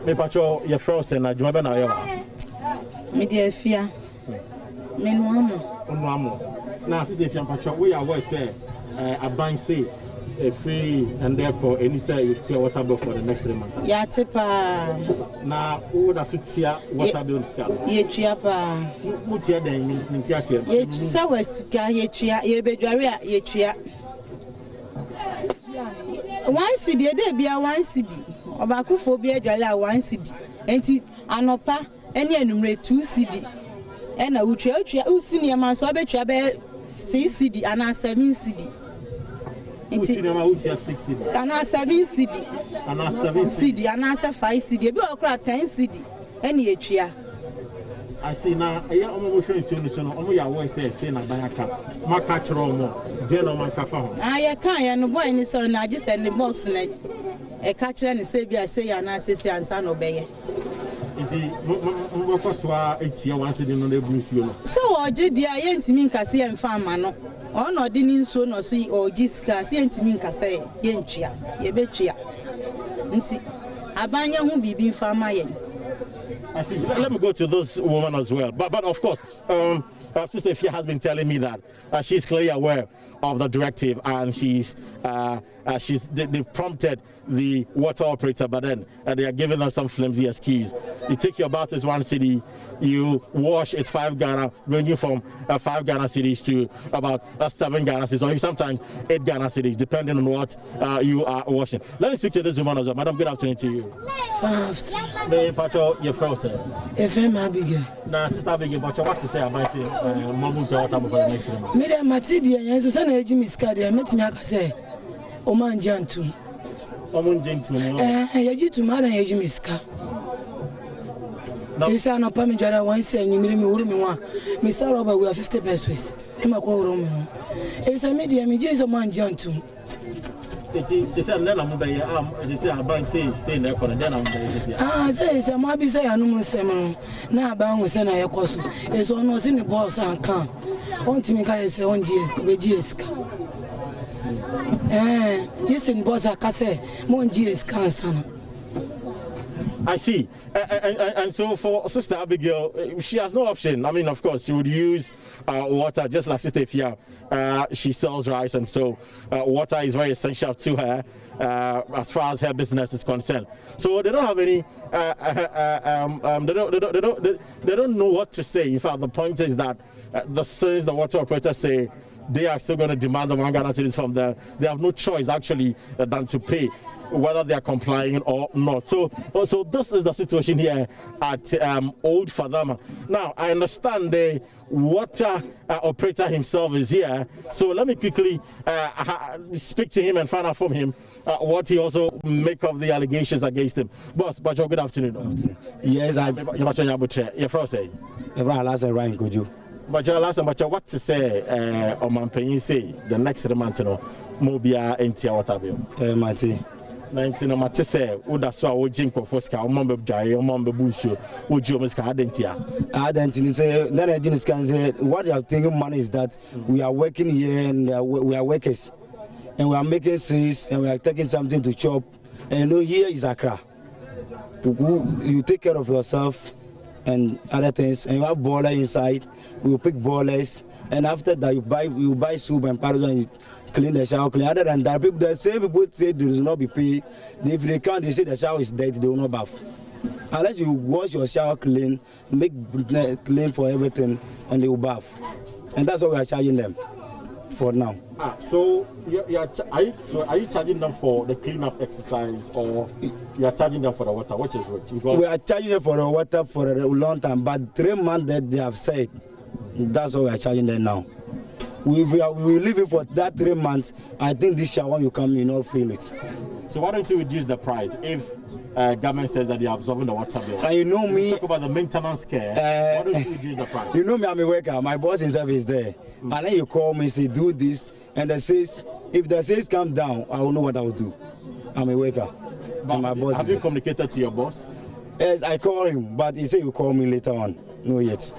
Me pacho your friend say na juma na yo. Me dey fear. Me no amo. Na sister fear pacho we are aware say aban say free and therefore any say you tear water bill for the next 3 months. Ya tepa. Na who da so tear water bill sika? Ye tua pa. Who tear den ni tia se? Ye sa wasika ye tua, ye bedware a ye tua. 1 cedi dey bia 1 cedi. Obakufo bi adwale a 1 cedi. Enti anopa ene anumre 2 cedi. Ena utua usi ne ma so abetua be 6 cedi ana 7 cedi. Enti na ma utia 6 cedi. Ana 7 cedi. Ana 7 cedi ana 5 cedi. Ebi okra 10 cedi. Ene etua. I see now, I am almost showing you, no, ya voice say na bayaka. Ma catch romo, Jeno man kafa. I can't, no boy, and so I just send the box a catcher and say, I say, and I say, and son obey. It is Mokoswa, it's your once in the Bruce. So, I did the ain't mean Cassie and Farmano. Or no, didn't so no see or Jiska, ain't mean Cassay, Yenchia, Yebechia. Abanya who be being farmer. I see. Let me go to this woman as well. But of course, Sister Fia has been telling me that she's clearly aware of the directive and they prompted the water operator, but then they are giving them some flimsy excuse. You take your bath is 1 cedi, you wash it's 5 Ghana, ranging from 5 Ghana cedis to about 7 Ghana cedis, or sometimes 8 Ghana cedis, depending on what you are washing. Let me speak to this woman as well. Madam, good afternoon to you. The Pacho, your friend said. If I'm Abigail. Now, Sister Abigail, but what to say about it? Mobile to water for the next 3 months. Madam Matidia, yes, so I Jimmy Scadi, I met me, I say, Oman Jantum. Oman Jantum. Yaji to Madam Jimmy Ska. This are not Pamijara, one saying, you made me one. Mr. Robert, we are 50 pesos. I'm a call room. If I made the images of Man Jantum. It's a then I'm by as you say, I bank say, then I'm says, I might be saying, I know Simon. Now, Bang was sent a cost. It's almost in the boss and come. On to me, I say, on GS. Yes, in boss, I can say, Mon GS cancer. I see. And so for Sister Abigail, she has no option. I mean, of course, she would use water just like Sister Fia. She sells rice, and so water is very essential to her as far as her business is concerned. So they don't have any. They don't know what to say. In fact, the point is that since the water operators say they are still going to demand the 1 Ghana cedis from them, they have no choice actually than to pay, whether they are complying or not. So this is the situation here at Old Fadama. Now, I understand the water operator himself is here, so let me quickly speak to him and find out from him what he also make of the allegations against him. Boss, Bajo, good afternoon. Yes, You're from say. But what to say on my opinion say the next 3 months, Mobia and water bill. Mati. COVID-19, I'm at say, would that's why we drink for Fosca, Mamba Jari, Mamba Bushu, would you miss Cardentia? Identity say, then I didn't say, what I'm thinking, man, is that we are working here and we are workers and we are making sales and we are taking something to chop. And you know, here is Accra. You take care of yourself and other things, and you have baller inside. We will pick ballers, and after that, you buy soup and powder and you clean the shower. Clean. Other than that, people, the same people say they will not be paid. If they can't, they say the shower is dirty, they will not bath. Unless you wash your shower clean, make clean for everything, and they will bath. And that's what we are charging them for now. So are you charging them for the cleanup exercise, or you are charging them for the water? Which is which? Because we are charging them for the water for a long time, but 3 months that they have said, that's what we are charging them now. We leave it for that 3 months. I think this shower you come, you not feel it. So why don't you reduce the price if government says that they are absorbing the water bill? And you know me. Talk about the maintenance care. Why don't you reduce the price? You know me, I'm a worker. My boss himself is there. And then you call me, say do this, and the says if the sales come down, I will know what I will do. I'm a worker. But my boss. Have you communicated to your boss? Yes, I call him, but he said you call me later on. No yet.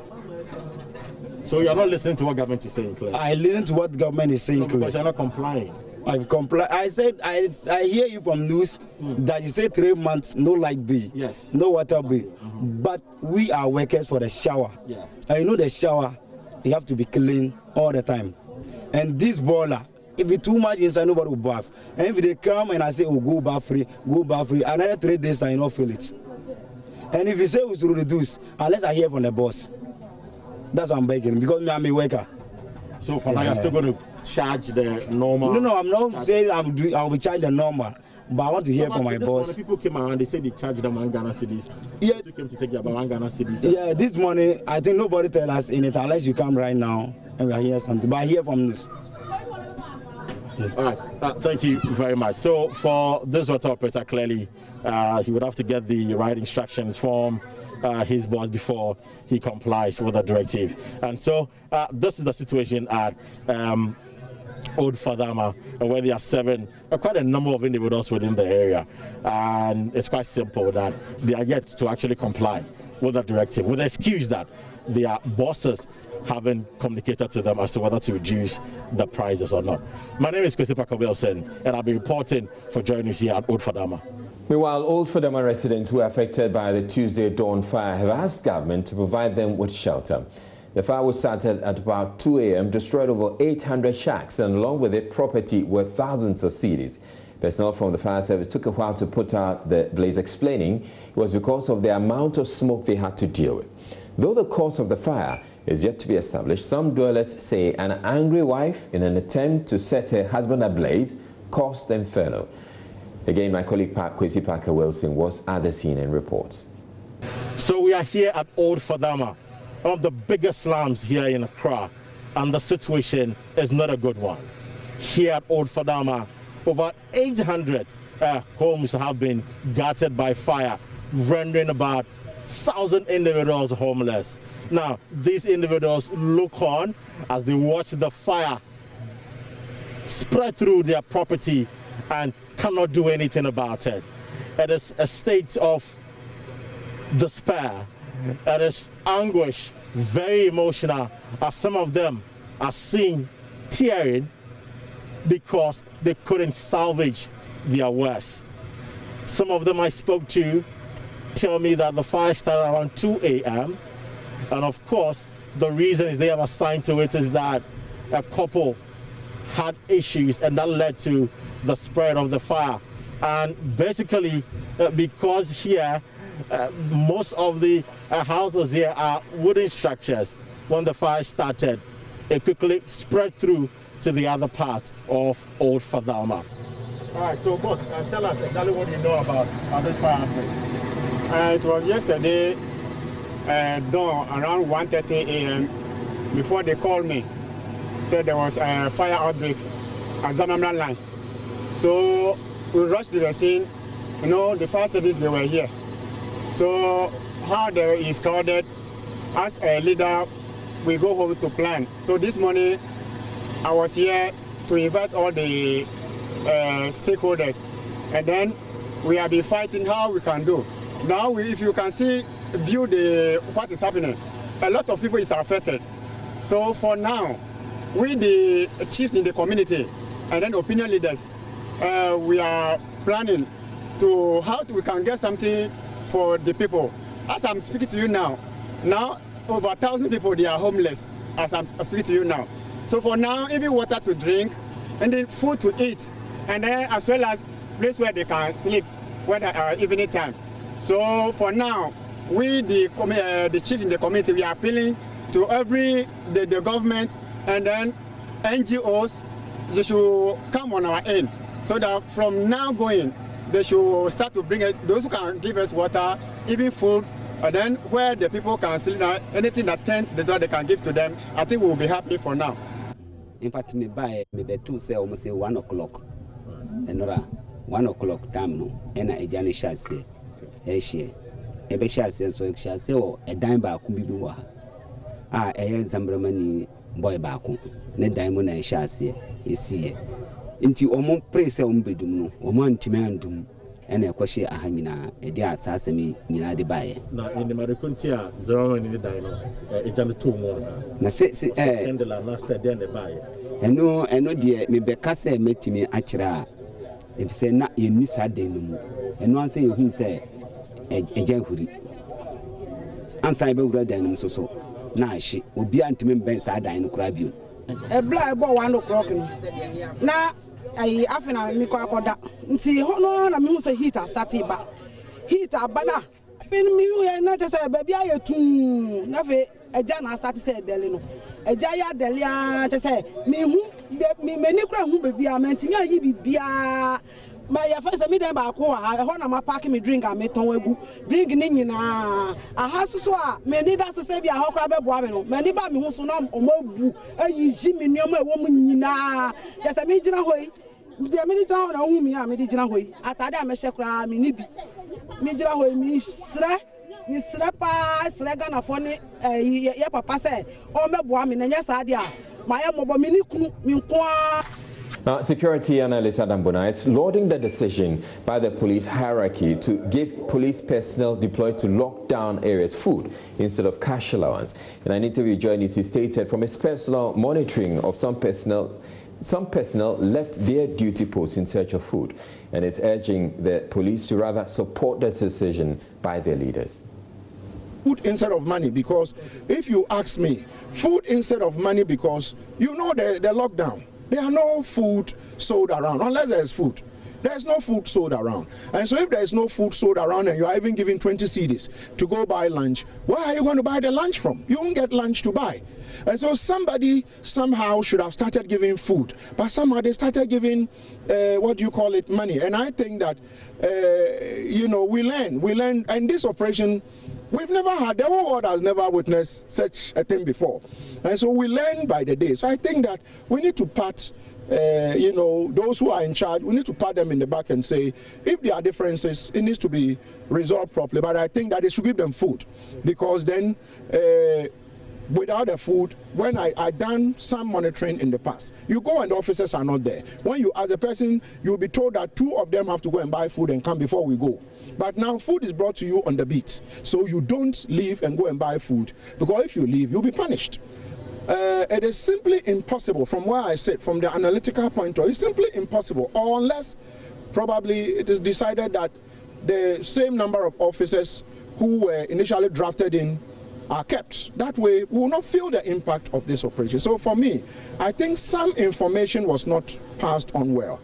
So you are not listening to what government is saying, clearly? I listen to what government is saying, clearly. Because you are not complying. I've complied. I said I hear you from news that you say 3 months, no light bill, no water bill. But we are workers for the shower. Yeah. And you know the shower, you have to be clean all the time. And this boiler, if it's too much inside, nobody will bath. And if they come and I say, oh, go bath free, another 3 days, I not feel it. And if you say we should reduce, unless I hear from the boss, that's what I'm begging, because I'm a worker. So for now, you're still going to charge the normal? No, I'm not saying I'll be charged the normal, but I want to hear from my boss. When people came around, they said they charged them 1 Ghana cedis. Yeah. You came to take about 1 Ghana cedis. Yeah, this morning, I think nobody tell us in it unless you come right now and we are hear something. But I hear from news. Yes. All right, thank you very much. So for this water operator, clearly, he would have to get the right instructions from his boss before he complies with the directive. And so this is the situation at Old Fadama, where there are 7, quite a number of individuals within the area. And it's quite simple that they are yet to actually comply with the directive, with the excuse that their bosses haven't communicated to them as to whether to reduce the prices or not. My name is Kwesi Parker Wilson, and I'll be reporting for Joy News here at Old Fadama. Meanwhile, Old Fadama residents who are affected by the Tuesday dawn fire have asked government to provide them with shelter. The fire, which started at about 2 a.m., destroyed over 800 shacks, and along with it, property worth thousands of cedis. Personnel from the fire service took a while to put out the blaze, explaining it was because of the amount of smoke they had to deal with. Though the cause of the fire is yet to be established, some dwellers say an angry wife, in an attempt to set her husband ablaze, caused the inferno. Again, my colleague Kwesi Parker Wilson was at the scene and reports. So we are here at Old Fadama, one of the biggest slums here in Accra, and the situation is not a good one. Here at Old Fadama, over 800 homes have been gutted by fire, rendering about 1,000 individuals homeless. Now, these individuals look on as they watch the fire spread through their property and cannot do anything about it. It is a state of despair. It is anguish, very emotional, as some of them are seen tearing because they couldn't salvage their wares. Some of them I spoke to tell me that the fire started around 2 a.m. And of course, the reasons they have assigned to it is that a couple had issues and that led to the spread of the fire. And basically, because here, most of the houses here are wooden structures, when the fire started, it quickly spread through to the other part of Old Fadama. All right, so boss, tell us exactly what you know about this fire outbreak. It was yesterday, dawn around 1:30 a.m. before they called me, said there was a fire outbreak at Zamamlan line. So we rushed to the scene. You know, the fire service, they were here. So how there is crowded, as a leader, we go home to plan. So this morning, I was here to invite all the stakeholders. And then we have been fighting how we can do. Now, if you can view what is happening, a lot of people is affected. So for now, we the chiefs in the community and then opinion leaders, we are planning to how we can get something for the people. As I'm speaking to you now over 1,000 people, they are homeless as I'm speaking to you now. So for now, even water to drink and then food to eat, and then as well as place where they can sleep when evening time. So for now, we the chief in the community, we are appealing to the government and then NGOs. They should come on our end so that from now going, they should start to bring those who can give us water, even food, and then where the people can sleep, anything that they can give to them. I think we will be happy for now. In fact, me buy two say almost 1 o'clock. And 1 o'clock time no, and I jani shase, she, a beshase, so shall say, a dime back kubiwa. Ah, a Zambramani boy back, ne diamond and shase, is see. Into omo praise bedum, omo timandum, and a question ahangina, a dear sasami, Mina de Baye. Now, in the Marikuntia, Zero in the dino, a jam 2 more. Na say, and the last said then the Baye. And no, dear, me becase met me achra. If say not in Miss Haden, and one say you say a jankuri. Answer about them so. Now she will be anti members. I dine crab you. A black about 1 o'clock. Now I often make a coda. See, no, I'm using heater starting back. Heater, banner. Me not to say, baby, I too. Never a jana started say Delino. A jaya delia to say, me many crowd who be a man to me, be a my first a midday back. I want my packing me drink. I made Tongu drink in a house so many that's to say, be a hawk crab woman. Many by me who so no mobu, a Jimmy, no woman, just a major way. The minute down on whom I made it away. At that, I'm a shakra, me nibi. Major way, me sre. Ni srepa sregana foni ya papa say o meboa me na nyasa dia ma ya mobo me ni kunu me nkoa. Now, security analyst Adam Bona is lauding the decision by the police hierarchy to give police personnel deployed to lockdown areas food instead of cash allowance. In an interview, Joy News stated from his personal monitoring of some personnel left their duty posts in search of food, and is urging the police to rather support that decision by their leaders. Food instead of money, because if you ask me, food instead of money, because you know the lockdown. There are no food sold around unless there is food. There is no food sold around. And so if there is no food sold around and you are even given 20 cedis to go buy lunch, where are you going to buy the lunch from? You won't get lunch to buy. And so somebody somehow should have started giving food, but somehow they started giving, money. And I think that, we learn, and this operation, we've never had, the whole world has never witnessed such a thing before. And so we learn by the day. So I think that we need to pat, those who are in charge, we need to pat them in the back and say, if there are differences, it needs to be resolved properly. But I think that they should give them food, because then, without the food, when I done some monitoring in the past, you go and the officers are not there. When you ask the person, you'll be told that 2 of them have to go and buy food and come before we go. But now food is brought to you on the beat, so you don't leave and go and buy food, because if you leave, you'll be punished. It is simply impossible, from where I sit, from the analytical point of view, it's simply impossible, or unless probably it is decided that the same number of officers who were initially drafted in are kept. That way, we will not feel the impact of this operation. So for me, I think some information was not passed on well.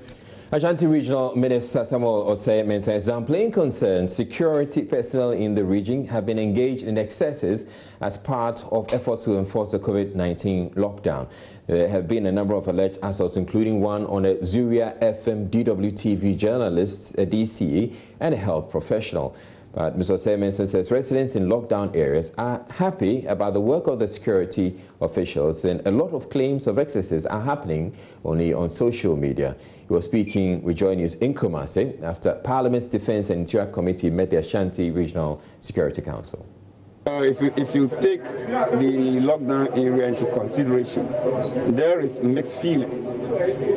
Ashanti Regional Minister Samuel Osei says, downplaying concerns, security personnel in the region have been engaged in excesses as part of efforts to enforce the COVID-19 lockdown. There have been a number of alleged assaults, including one on a Zuria FM DWTV journalist, a DCE, and a health professional. But Mr. Osei says residents in lockdown areas are happy about the work of the security officials, and a lot of claims of excesses are happening only on social media. He was speaking with Joy News in Kumasi after Parliament's Defence and Interior Committee met the Ashanti Regional Security Council. If you take the lockdown area into consideration, there is mixed feelings.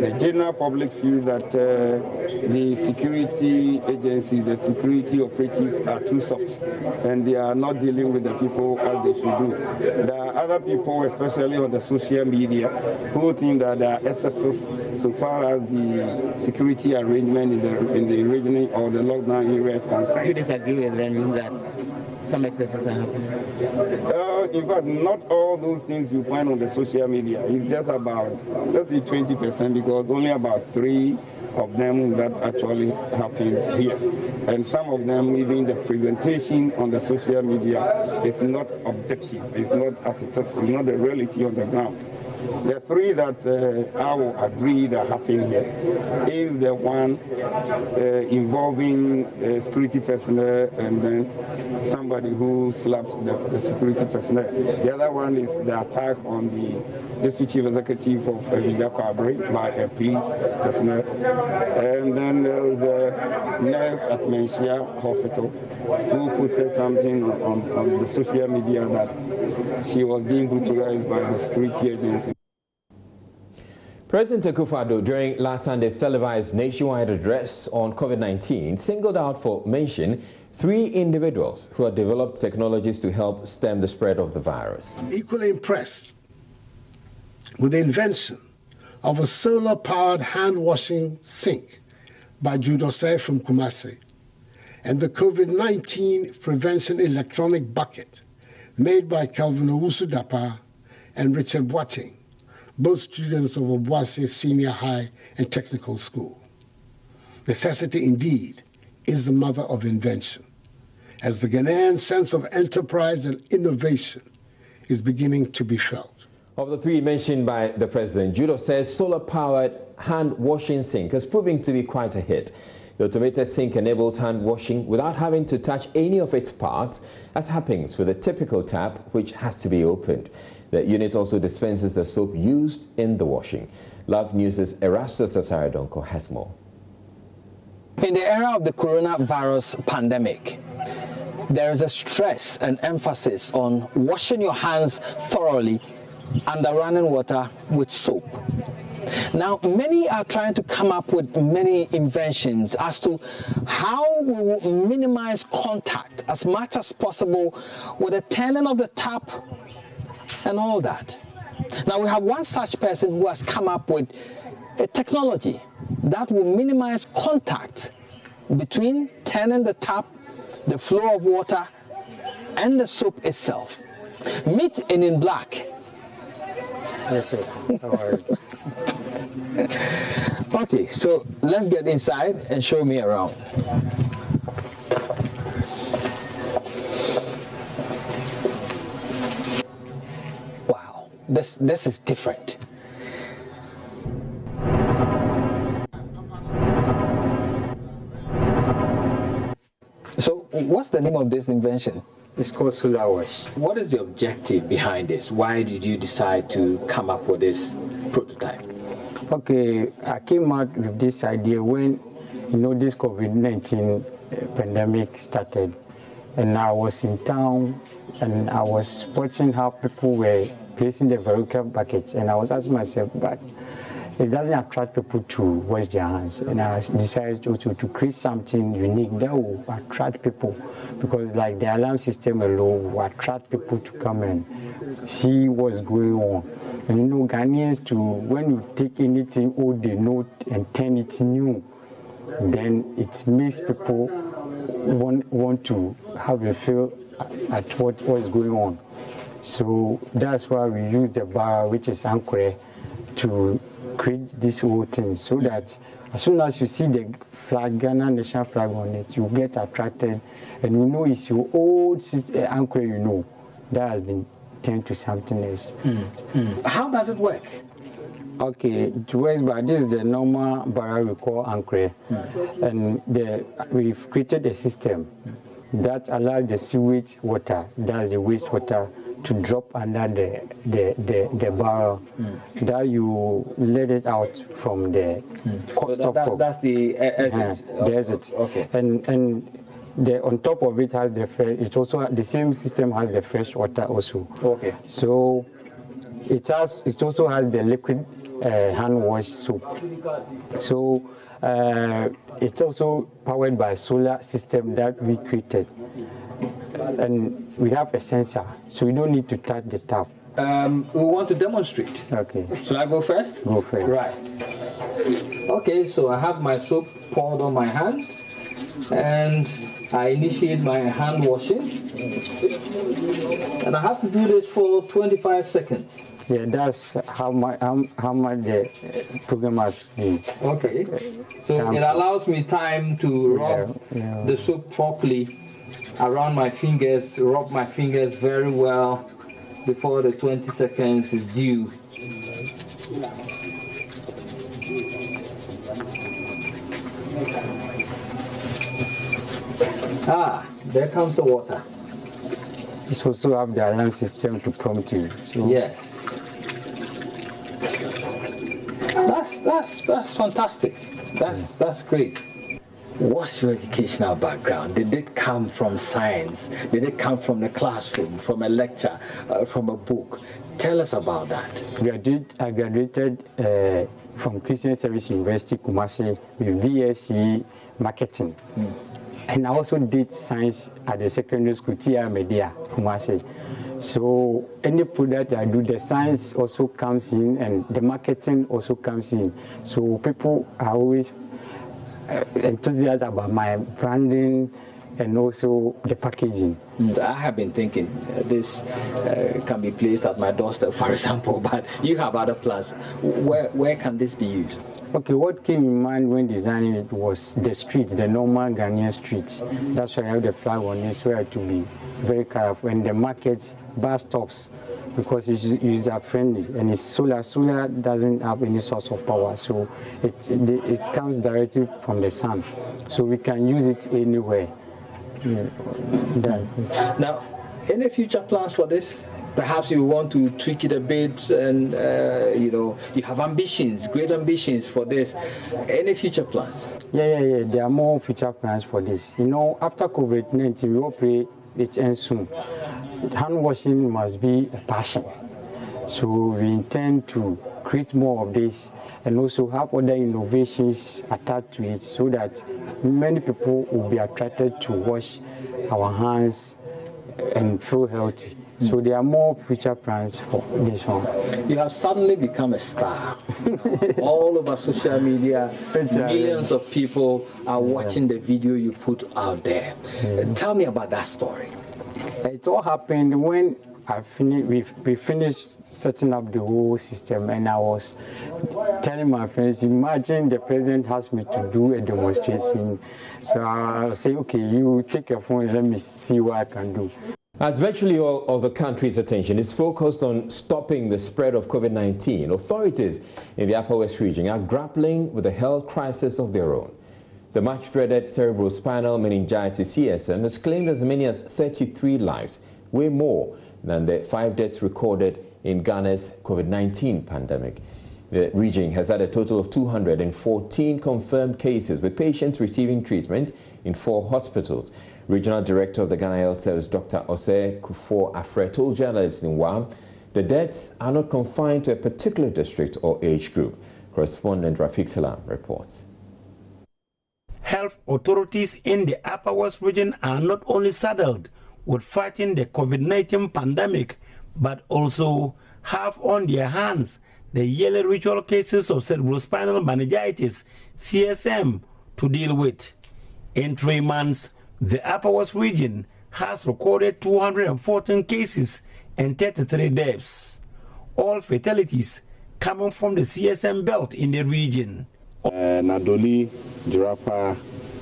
The general public feel that the security agencies, the security operatives are too soft and they are not dealing with the people as they should do. There are other people, especially on the social media, who think that there are excesses so far as the security arrangement in the region or the lockdown area is concerned. You disagree with them that some excesses are happening? In fact, not all those things you find on the social media. It's just about, let's say 20%, because only about 3 of them that actually happen here. And some of them, even the presentation on the social media is not objective. It's not as it is. It's not the reality on the ground. The 3 that I will agree that happen here is the one involving security personnel and then somebody who slapped the security personnel. The other one is the attack on the district chief executive of Vija Kwabri by a police personnel. And then there's a nurse at Menchia Hospital who posted something on the social media that she was being brutalized by the security agency. President Akufo-Addo, during last Sunday's televised nationwide address on COVID-19, singled out for mention 3 individuals who have developed technologies to help stem the spread of the virus. Equally impressed with the invention of a solar-powered hand-washing sink by Judose from Kumasi and the COVID-19 prevention electronic bucket made by Kelvin Owusu-Dapa and Richard Boateng, both students of Obuasi Senior High and Technical School. Necessity, indeed, is the mother of invention, as the Ghanaian sense of enterprise and innovation is beginning to be felt. Of the 3 mentioned by the president, Judo says solar-powered hand-washing sink is proving to be quite a hit. The automated sink enables hand washing without having to touch any of its parts, as happens with a typical tap, which has to be opened. The unit also dispenses the soap used in the washing. Love News' Erastus Asaradonko has more. In the era of the coronavirus pandemic, there is a stress and emphasis on washing your hands thoroughly under running water with soap. Now, many are trying to come up with many inventions as to how we will minimize contact as much as possible with the turning of the tap and all that. Now, we have one such person who has come up with a technology that will minimize contact between turning the tap, the flow of water, and the soap itself. Meet in black. Yes, sir. Okay, so let's get inside and show me around. Wow, this is different. So what's the name of this invention? It's called Solar Wash. What is the objective behind this? Why did you decide to come up with this prototype? Okay, I came out with this idea when, this COVID-19 pandemic started. And I was in town and I was watching how people were placing the Veruca buckets. And I was asking myself, but it doesn't attract people to wash their hands. And I decided to create something unique that will attract people, because like the alarm system alone will attract people to come and see what's going on. And Ghanaians too, when you take anything old they know and turn it new, then it makes people want to have a feel at what's going on. So that's why we use the bar, which is Ankre, to create this whole thing, so that as soon as you see the flag, Ghana national flag on it, you get attracted, and it's your old Ankre, that has been turned to something else. How does it work? Okay, it works, but this is the normal barrel we call Ankre, and we've created a system that allows the sewage water, that's the wastewater, to drop under the barrel, that you let it out from the that's the exit. the exit. Okay. And on top of it has the fresh. It also the same system has the fresh water also. Okay. So it also has the liquid hand wash soap. So it's also powered by a solar system that we created, and we have a sensor, so we don't need to touch the tap. We want to demonstrate. Okay. Shall I go first? Go first. Right. Okay, so I have my soap poured on my hand, and I initiate my hand washing, and I have to do this for 25 seconds. Yeah, that's how much the program has been. Okay, so it allows me time to rub the soap properly around my fingers, rub my fingers very well before the 20 seconds is due. There comes the water. It also have the alarm system to prompt you. So. Yes. That's fantastic. That's great. What's your educational background? Did it come from science? Did it come from the classroom, from a lecture, from a book? Tell us about that. I graduated from Christian Service University, Kumasi, with BSc Marketing. And I also did science at the secondary school, TR Media, Kumasi. So any product I do, the science also comes in and the marketing also comes in. So people are always enthusiastic about my branding and also the packaging. I have been thinking this can be placed at my doorstep, for example, but you have other plans. Where can this be used? Okay, what came in mind when designing it was the streets, the normal Ghanaian streets. That's why I have the flag on it, so I have to be very careful. And the markets, bus stops, because it's user friendly and it's solar. Solar doesn't have any source of power, so it comes directly from the sun, so we can use it anywhere. Now, any future plans for this? Perhaps you want to tweak it a bit, and you have ambitions, great ambitions for this. Any future plans? Yeah. There are more future plans for this. After COVID-19, we will pray it ends soon. Hand washing must be a passion. So we intend to create more of this and also have other innovations attached to it, so that many people will be attracted to wash our hands and feel healthy. So there are more future plans for this one. You have suddenly become a star. All over social media, millions of people are watching the video you put out there. Tell me about that story. It all happened when we finished setting up the whole system, and I was telling my friends, imagine the president asked me to do a demonstration. So I say, okay, you take your phone and let me see what I can do. As virtually all of the country's attention is focused on stopping the spread of COVID-19, authorities in the Upper West region are grappling with a health crisis of their own. The much-dreaded cerebrospinal meningitis CSM has claimed as many as 33 lives, way more than the 5 deaths recorded in Ghana's COVID-19 pandemic. The region has had a total of 214 confirmed cases, with patients receiving treatment in 4 hospitals. Regional Director of the Ghana Health Service, Dr. Osei Kufuor-Afreh, told journalists in WAM the deaths are not confined to a particular district or age group. Correspondent Rafiq Salam reports. Health authorities in the Upper West region are not only saddled with fighting the COVID-19 pandemic, but also have on their hands the yearly ritual cases of cerebrospinal meningitis, CSM, to deal with. In 3 months, the Upper West region has recorded 214 cases and 33 deaths. All fatalities coming from the CSM belt in the region. Nadoli, Jirapa,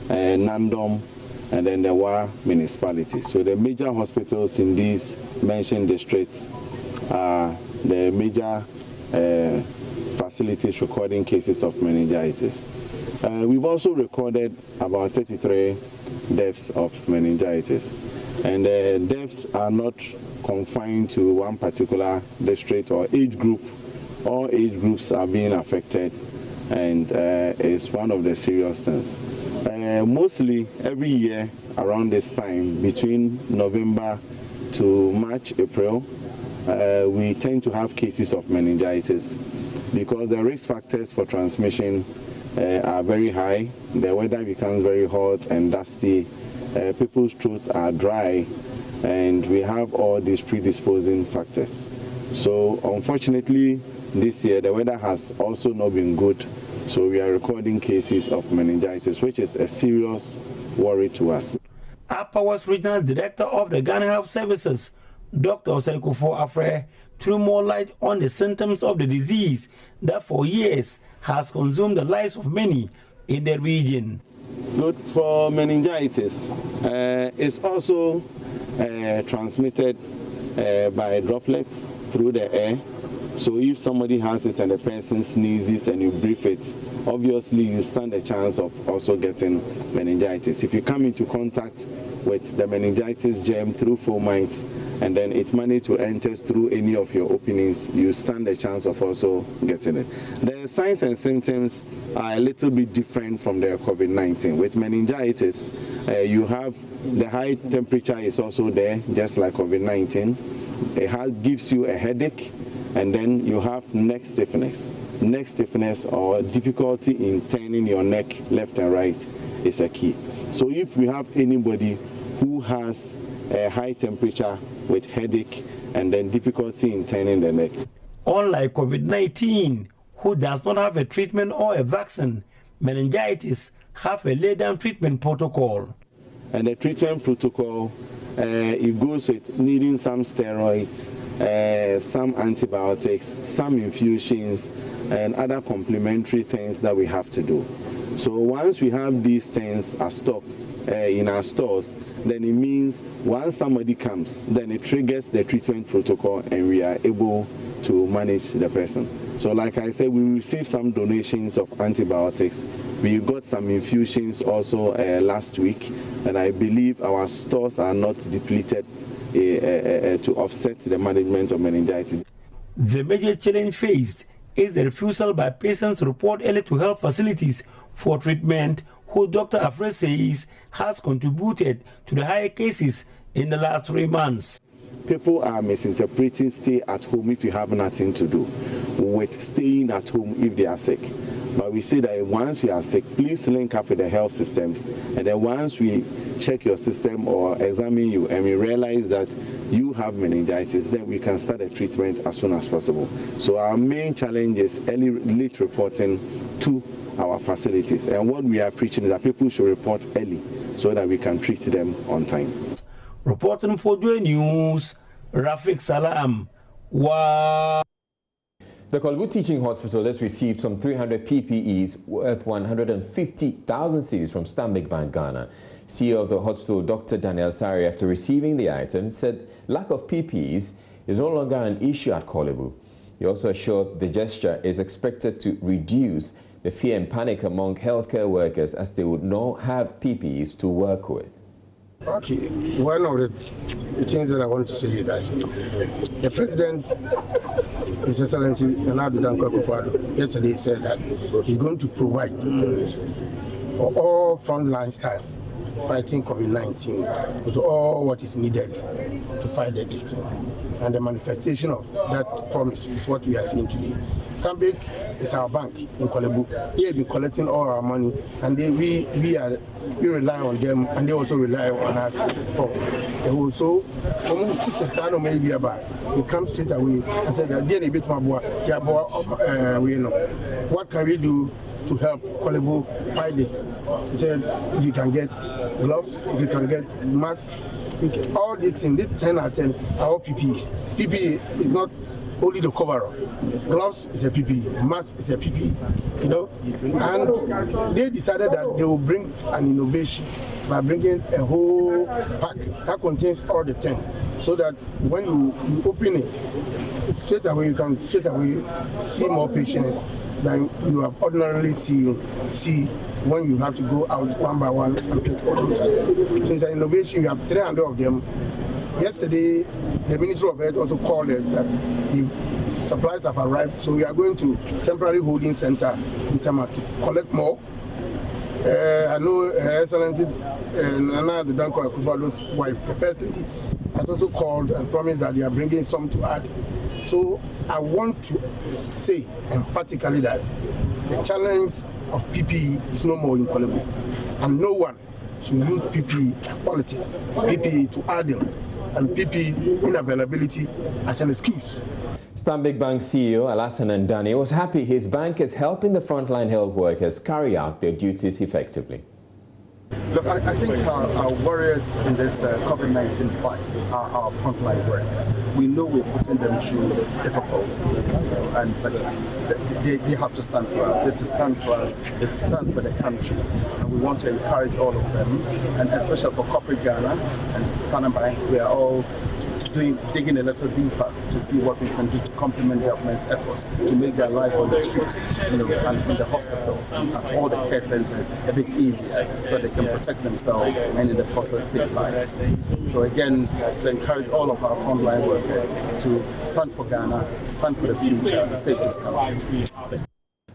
Nandom, and then the Wa municipalities. So the major hospitals in these mentioned districts are the major facilities recording cases of meningitis. We've also recorded about 33 deaths of meningitis, and the deaths are not confined to one particular district or age group. All age groups are being affected, and it's one of the serious things. Mostly every year around this time, between November to March, April, we tend to have cases of meningitis because the risk factors for transmission are very high. The weather becomes very hot and dusty. People's throats are dry, and we have all these predisposing factors. So unfortunately, this year the weather has also not been good. So we are recording cases of meningitis, which is a serious worry to us. APAWAS Regional Director of the Ghana Health Services, Dr. Osaikufo Afre, threw more light on the symptoms of the disease that for years has consumed the lives of many in the region. Good for meningitis. It's also transmitted by droplets through the air. So if somebody has it and the person sneezes and you breathe it, obviously you stand a chance of also getting meningitis. If you come into contact with the meningitis germ through fomites and then it manages to enter through any of your openings, you stand a chance of also getting it. The signs and symptoms are a little bit different from the COVID-19. With meningitis, you have the high temperature is also there, just like COVID-19. It gives you a headache, and then you have neck stiffness. Neck stiffness or difficulty in turning your neck left and right is a key. So if we have anybody who has a high temperature with headache and then difficulty in turning the neck. Unlike COVID-19, who does not have a treatment or a vaccine, meningitis have a laid-down treatment protocol. And the treatment protocol, it goes with needing some steroids, some antibiotics, some infusions, and other complementary things that we have to do. So once we have these things as stock in our stores, then it means once somebody comes, then it triggers the treatment protocol and we are able to manage the person. So like I said, we received some donations of antibiotics. We got some infusions also last week, and I believe our stores are not depleted to offset the management of meningitis. The major challenge faced is the refusal by patients to report early to health facilities for treatment, who Dr. Afre says has contributed to the higher cases in the last 3 months. People are misinterpreting stay at home if you have nothing to do with staying at home if they are sick. But we say that once you are sick, please link up with the health systems. And then once we check your system or examine you and we realize that you have meningitis, then we can start a treatment as soon as possible. So our main challenge is early late reporting to our facilities. And what we are preaching is that people should report early so that we can treat them on time. Reporting for Joy News, Rafiq Salam. Wow. The Korle Bu Teaching Hospital has received some 300 PPEs worth 150,000 cedis from Stanbic Bank Ghana. CEO of the hospital, Dr. Daniel Sari, after receiving the items, said lack of PPEs is no longer an issue at Korle Bu. He also assured the gesture is expected to reduce the fear and panic among healthcare workers as they would not have PPEs to work with. Okay, one of the things that I want to say is that the President, His Excellency Nana Dankwa Akufo-Addo, yesterday said that he's going to provide for all frontline staff fighting COVID-19 with all what is needed to fight the disease. And the manifestation of that promise is what we are seeing today. Stanbic is our bank in Korle Bu. They have been collecting all our money, and we rely on them, and they also rely on us for. And also, they come straight away and say that what can we do to help Korle Bu fight this? He said, if you can get gloves, if you can get masks, all these things, this 10 out of 10 are all PPEs. PPE is not only the cover-up. Gloves is a PPE, mask is a PPE, you know. And they decided that they will bring an innovation by bringing a whole pack that contains all the 10, so that when you open it, straight away you can straight away see more patients than you have ordinarily see when you have to go out one by one and pick all those items. So it's an innovation. You have 300 of them. Yesterday, the Ministry of Health also called us that the supplies have arrived. So we are going to temporary holding center in Tamale to collect more I know Her Excellency Nana Dankwa Akufo-Addo's wife, the First Lady, has also called and promised that they are bringing some to add. So I want to say emphatically that the challenge of PPE is no more in Korle Bu, and no one should use PPE as politics, PPE to add them, and PPE unavailability as an excuse. Stanbic Bank CEO Alassane Ndane was happy his bank is helping the frontline health workers carry out their duties effectively. Look, I think our warriors in this COVID-19 fight are our frontline workers. We know we're putting them through difficulty, but they have to stand for us. They're to stand for us. They're to stand for the country, and we want to encourage all of them, and especially for corporate Ghana and Standard Bank, we are all digging a little deeper to see what we can do to complement government's efforts to make their life on the streets, and in the hospitals and at all the care centers a bit easier, so they can protect themselves and in the process save lives. So again, to encourage all of our frontline workers to stand for Ghana, stand for the future, save this country.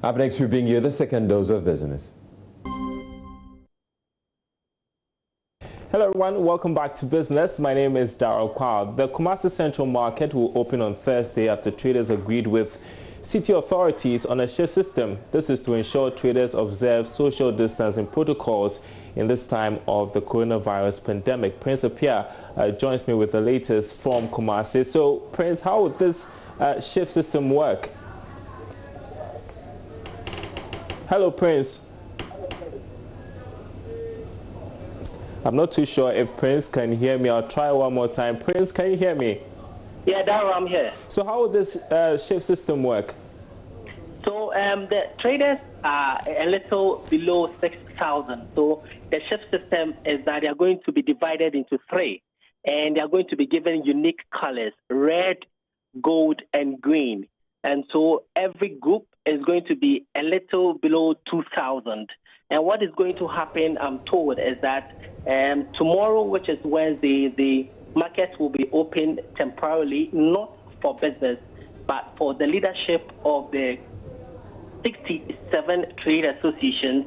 Up next, we bring you the second dose of business. Hello everyone, welcome back to Business. My name is Darrell Kwao. The Kumasi Central Market will open on Thursday after traders agreed with city authorities on a shift system. This is to ensure traders observe social distancing protocols in this time of the coronavirus pandemic. Prince Appiah joins me with the latest from Kumasi. So, Prince, how would this shift system work? Hello, Prince. I'm not too sure if Prince can hear me. I'll try one more time. Prince, can you hear me? Yeah, Darrell, I'm here. So how would this shift system work? So the traders are a little below 6,000. So the shift system is that they are going to be divided into three, and they are going to be given unique colors: red, gold, and green. And so every group is going to be a little below 2,000. And what is going to happen, I'm told, is that tomorrow, which is Wednesday, the markets will be open temporarily, not for business, but for the leadership of the 67 trade associations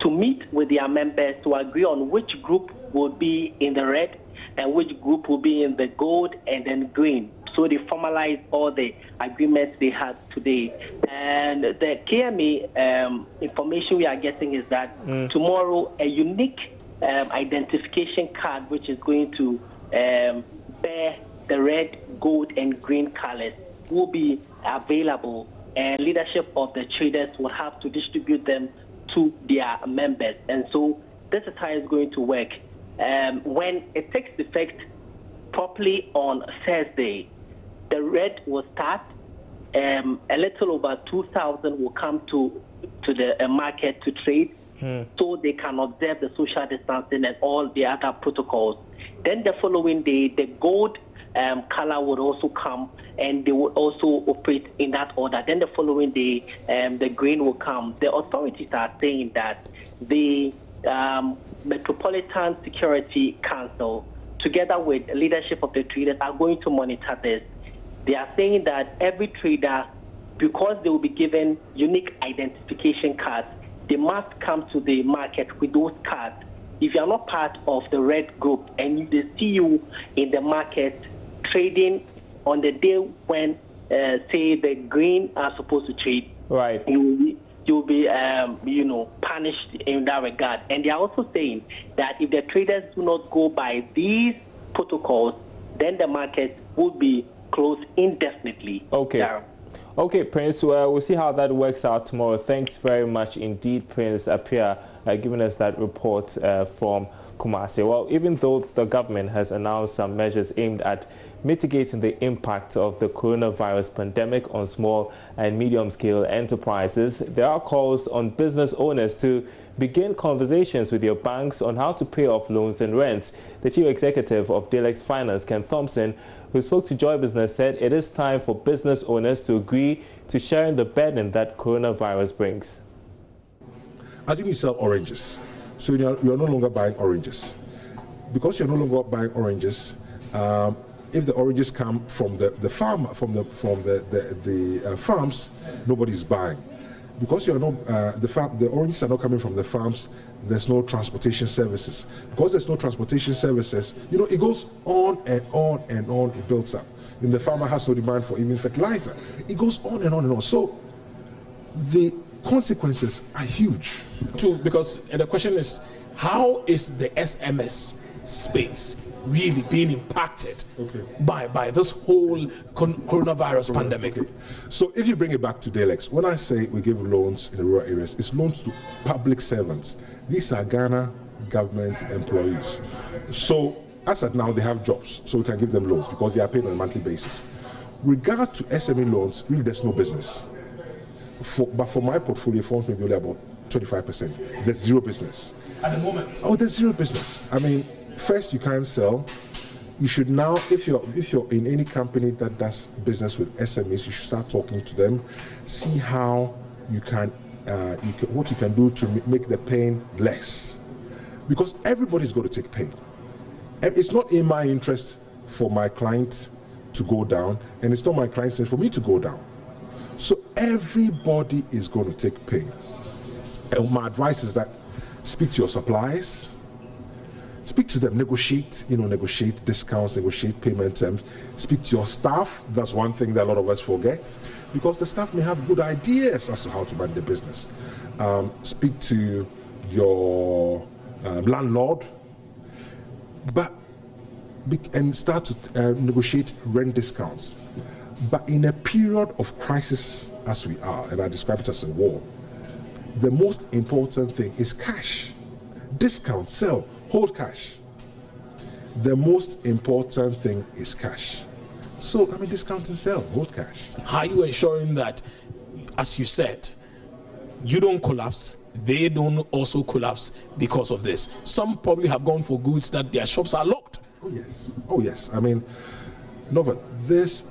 to meet with their members to agree on which group will be in the red and which group will be in the gold and then green. So they formalize all the agreements they had today. And the KMA information we are getting is that tomorrow a unique identification card, which is going to bear the red, gold, and green colors, will be available, and leadership of the traders will have to distribute them to their members. And so this is how it's going to work. When it takes effect properly on Thursday, the red will start. A little over 2,000 will come to the market to trade, so they can observe the social distancing and all the other protocols. Then the following day, the gold color would also come, and they would also operate in that order. Then the following day, the green will come. The authorities are saying that the Metropolitan Security Council, together with leadership of the traders, are going to monitor this. They are saying that every trader, because they will be given unique identification cards, they must come to the market with those cards. If you are not part of the red group and they see you in the market trading on the day when, say, the green are supposed to trade, right, you'll be punished in that regard. And they are also saying that if the traders do not go by these protocols, then the market would be closed indefinitely. Okay. Darrell. Okay, Prince, we'll see how that works out tomorrow. Thanks very much indeed, Prince Appiah, giving us that report from Kumasi. Well, even though the government has announced some measures aimed at mitigating the impact of the coronavirus pandemic on small and medium-scale enterprises, there are calls on business owners to begin conversations with your banks on how to pay off loans and rents. The chief executive of Delex Finance, Ken Thompson, who spoke to Joy Business, said it is time for business owners to agree to sharing the burden that coronavirus brings. As you sell oranges, so you're no longer buying oranges. Because you're no longer buying oranges, if the oranges come from the farm, from the farms, nobody's buying. Because you are not the oranges are not coming from the farms. There's no transportation services. Because there's no transportation services, it goes on and on and on. It builds up. And the farmer has no demand for even fertilizer. It goes on and on and on. So the consequences are huge. Too, because the question is, how is the SMS space really being impacted by this whole coronavirus pandemic? So if you bring it back to Delex, when I say we give loans in the rural areas, it's loans to public servants. These are Ghana government employees. So as at now, they have jobs, so we can give them loans because they are paid on a monthly basis. Regard to SME loans, really there's no business. But for my portfolio, funds maybe only about 25%. There's zero business. At the moment? Oh, there's zero business. I mean, first you can't sell. You should now, if you're in any company that does business with SMEs, you should start talking to them, see how what you can do to make the pain less. Because everybody's going to take pain. It's not in my interest for my client to go down, and it's not my client's interest for me to go down. So everybody is going to take pain. And my advice is that speak to your suppliers, speak to them, negotiate discounts, negotiate payment terms, speak to your staff. That's one thing that a lot of us forget, because the staff may have good ideas as to how to run the business. Speak to your landlord, and start to negotiate rent discounts. But in a period of crisis as we are, and I describe it as a war, the most important thing is cash. Discount, sell, hold cash. The most important thing is cash. So, discount and sell, hold cash. How are you ensuring that, as you said, you don't collapse, they don't also collapse because of this? Some probably have gone for goods that their shops are locked. Oh yes. Nova, this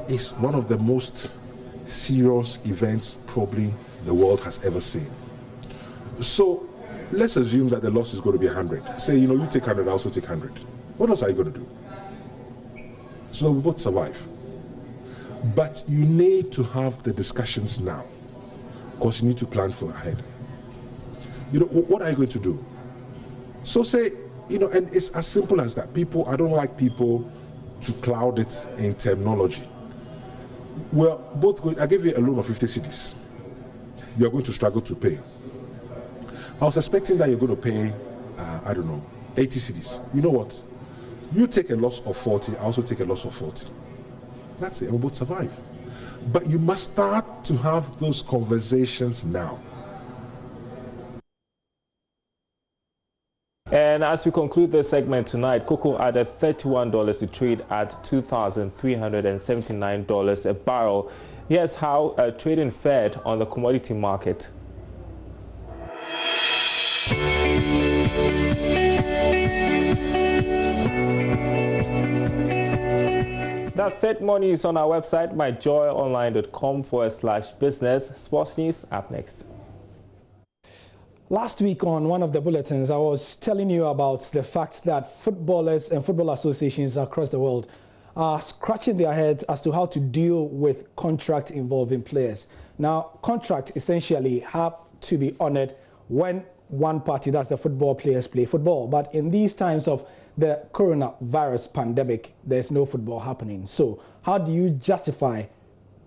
is one of the most serious events probably the world has ever seen. So let's assume that the loss is going to be 100. Say, you take 100, I also take 100. What else are you going to do? So we both survive. But you need to have the discussions now, because you need to plan for ahead. What are you going to do? So say, and it's as simple as that. I don't like people to cloud it in terminology. Well, I gave you a loan of 50 cedis. You're going to struggle to pay. I was expecting that you're going to pay, 80 cedis. You know what? You take a loss of 40, I also take a loss of 40. That's it, and we both survive. But you must start to have those conversations now. And as we conclude this segment tonight, cocoa added $31 to trade at $2,379 a barrel. Here's how trading fared on the commodity market. That's it. More news on our website, myjoyonline.com/business. Sports news up next. Last week on one of the bulletins, I was telling you about the fact that footballers and football associations across the world are scratching their heads as to how to deal with contracts involving players. Now, contracts essentially have to be honored when one party, that's the football players, play football. But in these times of the coronavirus pandemic, there's no football happening. So how do you justify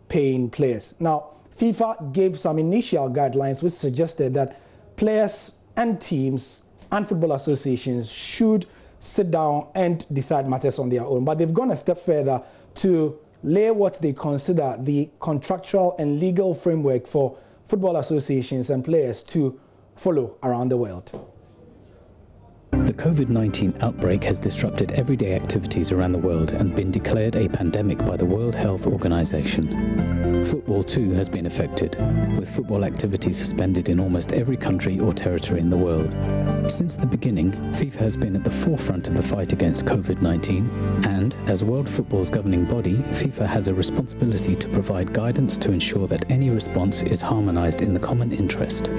paying players? Now, FIFA gave some initial guidelines which suggested that players and teams and football associations should sit down and decide matters on their own. But they've gone a step further to lay what they consider the contractual and legal framework for football associations and players to follow around the world. The COVID-19 outbreak has disrupted everyday activities around the world and been declared a pandemic by the World Health Organization. Football too has been affected, with football activities suspended in almost every country or territory in the world. Since the beginning, FIFA has been at the forefront of the fight against COVID-19, and as World Football's governing body, FIFA has a responsibility to provide guidance to ensure that any response is harmonized in the common interest.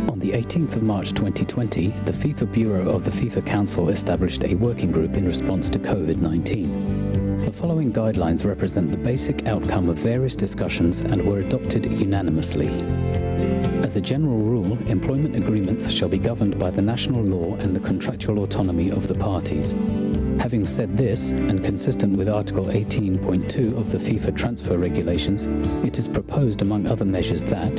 On the 18th of March 2020, the FIFA Bureau of the FIFA Council established a working group in response to COVID-19. The following guidelines represent the basic outcome of various discussions and were adopted unanimously. As a general rule, employment agreements shall be governed by the national law and the contractual autonomy of the parties. Having said this, and consistent with Article 18.2 of the FIFA Transfer Regulations, it is proposed, among other measures, that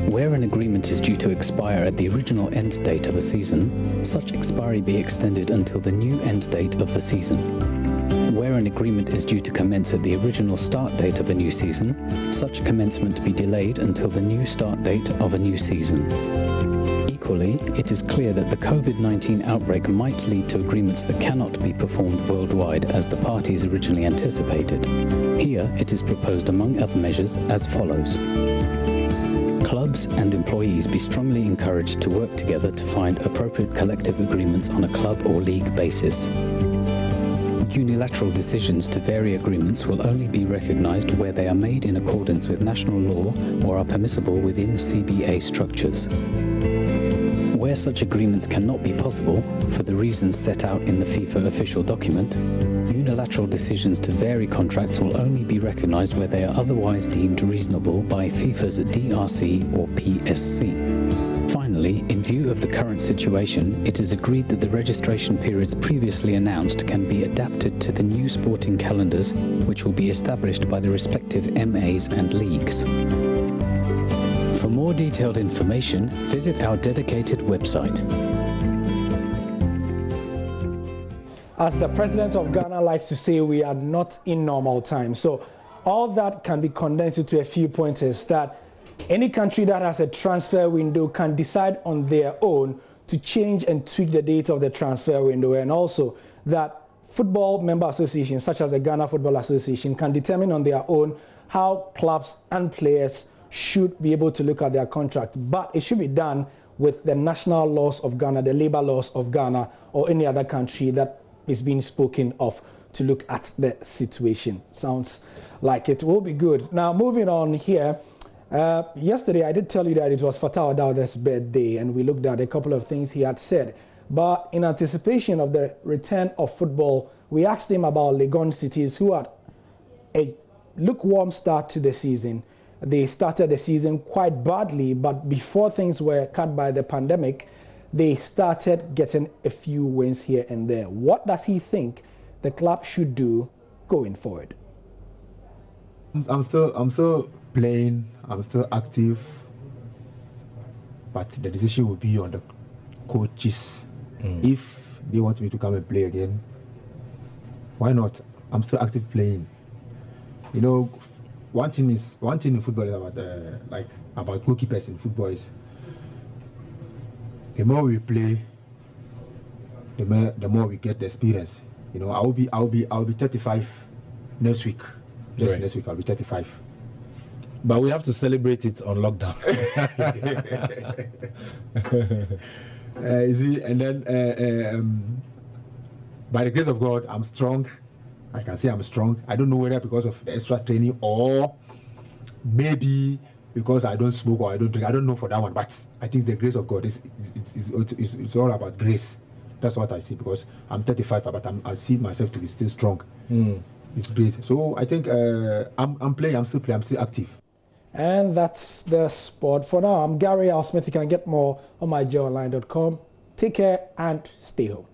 where an agreement is due to expire at the original end date of a season, such expiry be extended until the new end date of the season. Where an agreement is due to commence at the original start date of a new season, such commencement be delayed until the new start date of a new season. Equally, it is clear that the COVID-19 outbreak might lead to agreements that cannot be performed worldwide as the parties originally anticipated. Here, it is proposed, among other measures, as follows. Clubs and employees be strongly encouraged to work together to find appropriate collective agreements on a club or league basis. Unilateral decisions to vary agreements will only be recognized where they are made in accordance with national law or are permissible within CBA structures. Where such agreements cannot be possible, for the reasons set out in the FIFA official document, unilateral decisions to vary contracts will only be recognized where they are otherwise deemed reasonable by FIFA's DRC or PSC. Finally, in view of the current situation, it is agreed that the registration periods previously announced can be adapted to the new sporting calendars, which will be established by the respective MAs and leagues. For more detailed information, visit our dedicated website. As the president of Ghana likes to say, we are not in normal times. So all that can be condensed into a few points is that any country that has a transfer window can decide on their own to change and tweak the date of the transfer window, and also that football member associations such as the Ghana Football Association can determine on their own how clubs and players should be able to look at their contract, but it should be done with the national laws of Ghana, the labor laws of Ghana, or any other country that is being spoken of to look at the situation. Sounds like it will be good. Now, moving on here, yesterday I did tell you that it was Fatah Dawda's birthday, and we looked at a couple of things he had said. But in anticipation of the return of football, we asked him about Legon Cities, who had a lukewarm start to the season. They started the season quite badly, but before things were cut by the pandemic, they started getting a few wins here and there. What does he think the club should do going forward? I'm still playing, I'm still active, but the decision will be on the coaches. If they want me to come and play again, why not? I'm still active playing. You know, one thing in football is about goalkeepers in football is the more we play, the more we get the experience. You know, I'll be 35 next week. Just right. Next week I'll be 35. But we have to celebrate it on lockdown. You see, and then by the grace of God, I'm strong. I can say I'm strong. I don't know whether because of the extra training or maybe because I don't smoke or I don't drink. I don't know for that one, but I think the grace of God it's all about grace. That's what I see, because I'm 35, but I see myself to be still strong. It's grace. So I think I'm playing. I'm still playing. I'm still active. And that's the sport for now. I'm Gary Al Smith. You can get more on myjoyonline.com. Take care and stay home.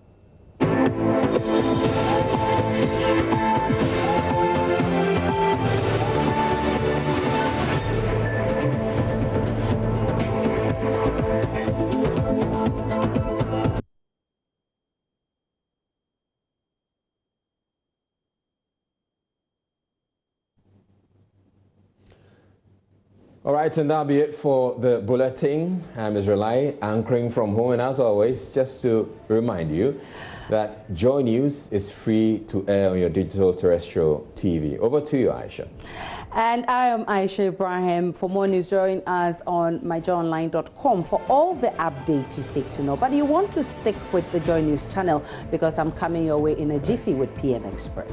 All right, and that'll be it for the bulletin. I'm Israelite, anchoring from home, and as always, just to remind you that Joy News is free to air on your digital terrestrial TV. Over to you, Aisha. And I am Aisha Ibrahim. For more news, join us on myjoyonline.com for all the updates you seek to know. But you want to stick with the Joy News channel, because I'm coming your way in a jiffy with PM Express.